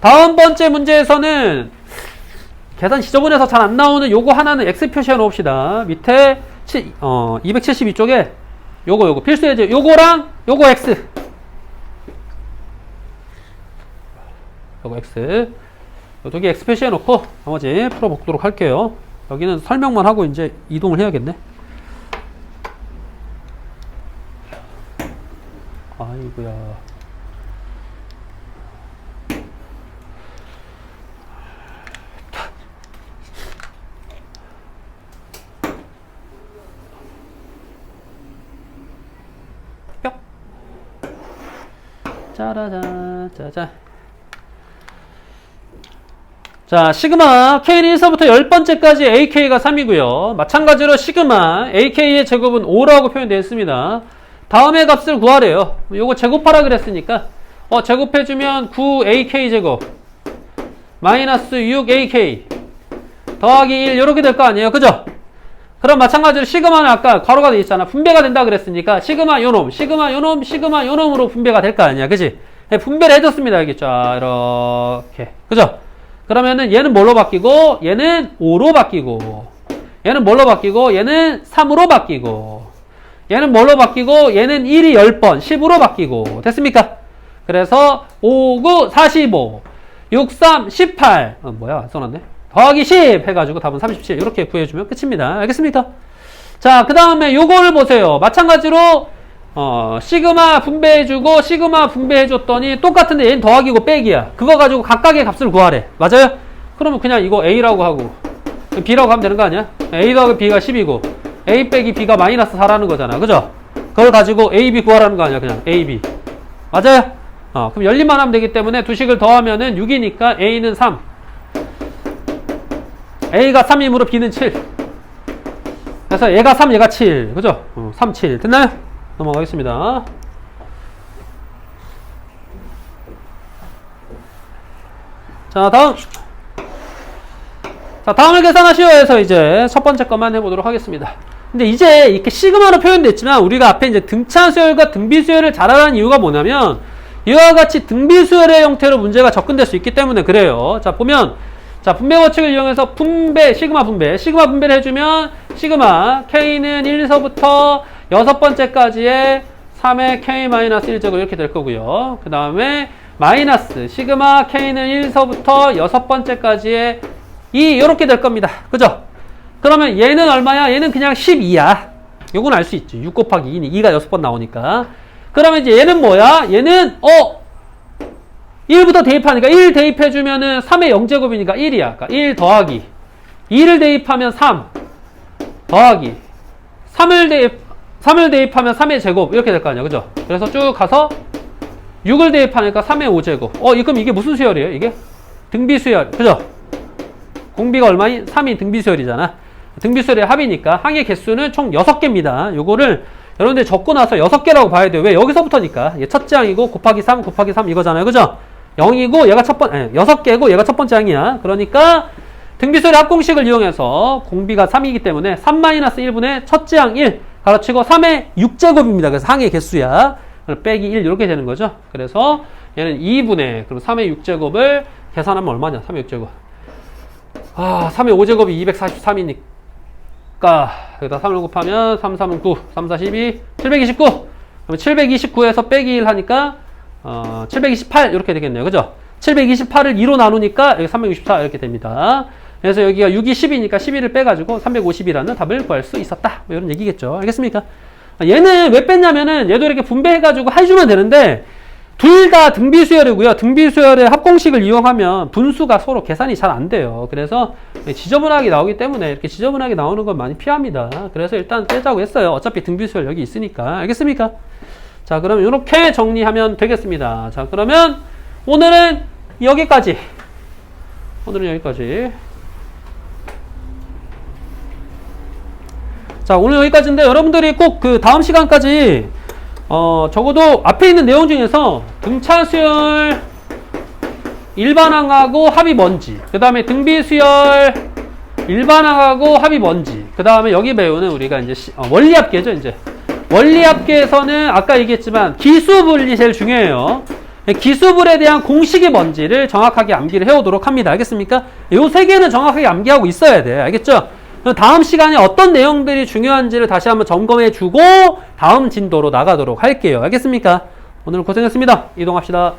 다음 번째 문제에서는 계산 지저분해서 잘 안 나오는 요거 하나는 X 표시해 놓읍시다. 밑에 272쪽에 요거 필수 예제 요거랑 요거 X, 요거 X, 요 두 개 X 표시해 놓고 나머지 풀어보도록 할게요. 여기는 설명만 하고 이제 이동을 해야겠네. 아이고야. 뿅. 짜라잔, 짜잔. 자, 시그마 K는 1서부터 10번째까지 AK가 3이고요. 마찬가지로 시그마 AK의 제곱은 5라고 표현되어 있습니다. 다음의 값을 구하래요. 요거 제곱하라 그랬으니까 제곱해주면 9AK 제곱 마이너스 6AK 더하기 1 이렇게 될 거 아니에요. 그죠? 그럼 마찬가지로 시그마는 아까 괄호가 돼 있잖아. 분배가 된다 그랬으니까 시그마 요놈, 시그마 요놈, 시그마 요놈으로 분배가 될 거 아니야. 그지? 네, 분배를 해줬습니다. 여기 쫙 이렇게. 그죠? 그러면은 얘는 뭘로 바뀌고 얘는 5로 바뀌고 얘는 뭘로 바뀌고 얘는 3으로 바뀌고 얘는 뭘로 바뀌고 얘는 1이 10번 10으로 바뀌고 됐습니까? 그래서 5, 9, 45 6, 3, 18 뭐야 안 써놨네 더하기 10 해가지고 답은 37 이렇게 구해주면 끝입니다. 알겠습니까? 자, 그 다음에 요거를 보세요. 마찬가지로 시그마 분배해주고 시그마 분배해줬더니 똑같은데 얘는 더하기고 빼기야. 그거 가지고 각각의 값을 구하래. 맞아요? 그러면 그냥 이거 A라고 하고 B라고 하면 되는 거 아니야? A 더하기 B가 10이고 A 빼기 B가 마이너스 4라는 거잖아. 그죠? 그걸 가지고 A, B 구하라는 거 아니야. 그냥 A, B. 맞아요? 그럼 열림만 하면 되기 때문에 두 식을 더하면은 6이니까 A는 3. A가 3이므로 B는 7. 그래서 얘가 3, 얘가 7. 그죠? 3, 7. 됐나요? 넘어가겠습니다. 자, 다음. 자, 다음을 계산하시오 해서 이제 첫 번째 것만 해보도록 하겠습니다. 근데 이제 이렇게 시그마로 표현됐지만 우리가 앞에 이제 등차수열과 등비수열을 잘 알아는 이유가 뭐냐면 이와 같이 등비수열의 형태로 문제가 접근될 수 있기 때문에 그래요. 자, 보면 자, 분배 법칙을 이용해서 시그마 분배를 해주면 시그마 K는 1서부터 6번째까지의 3의 K-1제곱 이렇게 될 거고요. 그 다음에 마이너스 시그마 K는 1서부터 6번째까지의 2 이렇게 될 겁니다. 그죠? 그러면 얘는 얼마야? 얘는 그냥 12야. 요건 알 수 있지. 6 곱하기 2니 2가 6번 나오니까. 그러면 이제 얘는 뭐야? 얘는 1부터 대입하니까 1 대입해주면은 3의 0제곱이니까 1이야. 그러니까 1 더하기 2를 대입하면 3 더하기 3을 대입하면 3의 제곱 이렇게 될 거 아니야. 그죠? 그래서 쭉 가서 6을 대입하니까 3의 5제곱. 그럼 이게 무슨 수열이에요? 이게? 등비수열. 그죠? 공비가 얼마인? 3이 등비수열이잖아. 등비수열의 합이니까 항의 개수는 총 6개입니다. 요거를 여러분들 적고 나서 6개라고 봐야 돼요. 왜? 여기서부터니까. 얘 첫째 항이고 곱하기 3 곱하기 3 이거잖아요. 그죠? 0이고 얘가 6개고 얘가 첫 번째 항이야. 그러니까 등비수열의 합공식을 이용해서 공비가 3이기 때문에 3-1분의 첫째 항 1 가로치고 3의 6제곱입니다. 그래서 항의 개수야. 빼기 1 이렇게 되는 거죠. 그래서 얘는 2분의 그럼 3의 6제곱을 계산하면 얼마냐? 3의 6제곱. 3의 5제곱이 243이니까 여기다 3을 곱하면 3, 3은 9, 3, 4, 12, 729. 그러면 729에서 빼기 1 하니까 728 이렇게 되겠네요. 그죠? 728을 2로 나누니까 여기 364 이렇게 됩니다. 그래서 여기가 6이 10이니까 11을 빼가지고 350이라는 답을 구할 수 있었다. 뭐 이런 얘기겠죠. 알겠습니까? 얘는 왜 뺐냐면은 얘도 이렇게 분배해가지고 해주면 되는데 둘 다 등비수열이고요. 등비수열의 합공식을 이용하면 분수가 서로 계산이 잘 안 돼요. 그래서 지저분하게 나오기 때문에 이렇게 지저분하게 나오는 건 많이 피합니다. 그래서 일단 빼자고 했어요. 어차피 등비수열 여기 있으니까. 알겠습니까? 자, 그럼 이렇게 정리하면 되겠습니다. 자, 그러면 오늘은 여기까지. 자, 오늘 여기까지인데 여러분들이 꼭 그 다음 시간까지 적어도 앞에 있는 내용 중에서 등차수열 일반항하고 합이 뭔지, 그 다음에 등비수열 일반항하고 합이 뭔지, 그 다음에 여기 배우는 우리가 이제 원리합계죠. 이제 원리합계에서는 아까 얘기했지만 기수분리 제일 중요해요. 기수분에 대한 공식이 뭔지를 정확하게 암기를 해오도록 합니다. 알겠습니까? 요 세 개는 정확하게 암기하고 있어야 돼. 알겠죠? 다음 시간에 어떤 내용들이 중요한지를 다시 한번 점검해주고 다음 진도로 나가도록 할게요. 알겠습니까? 오늘 고생했습니다. 이동합시다.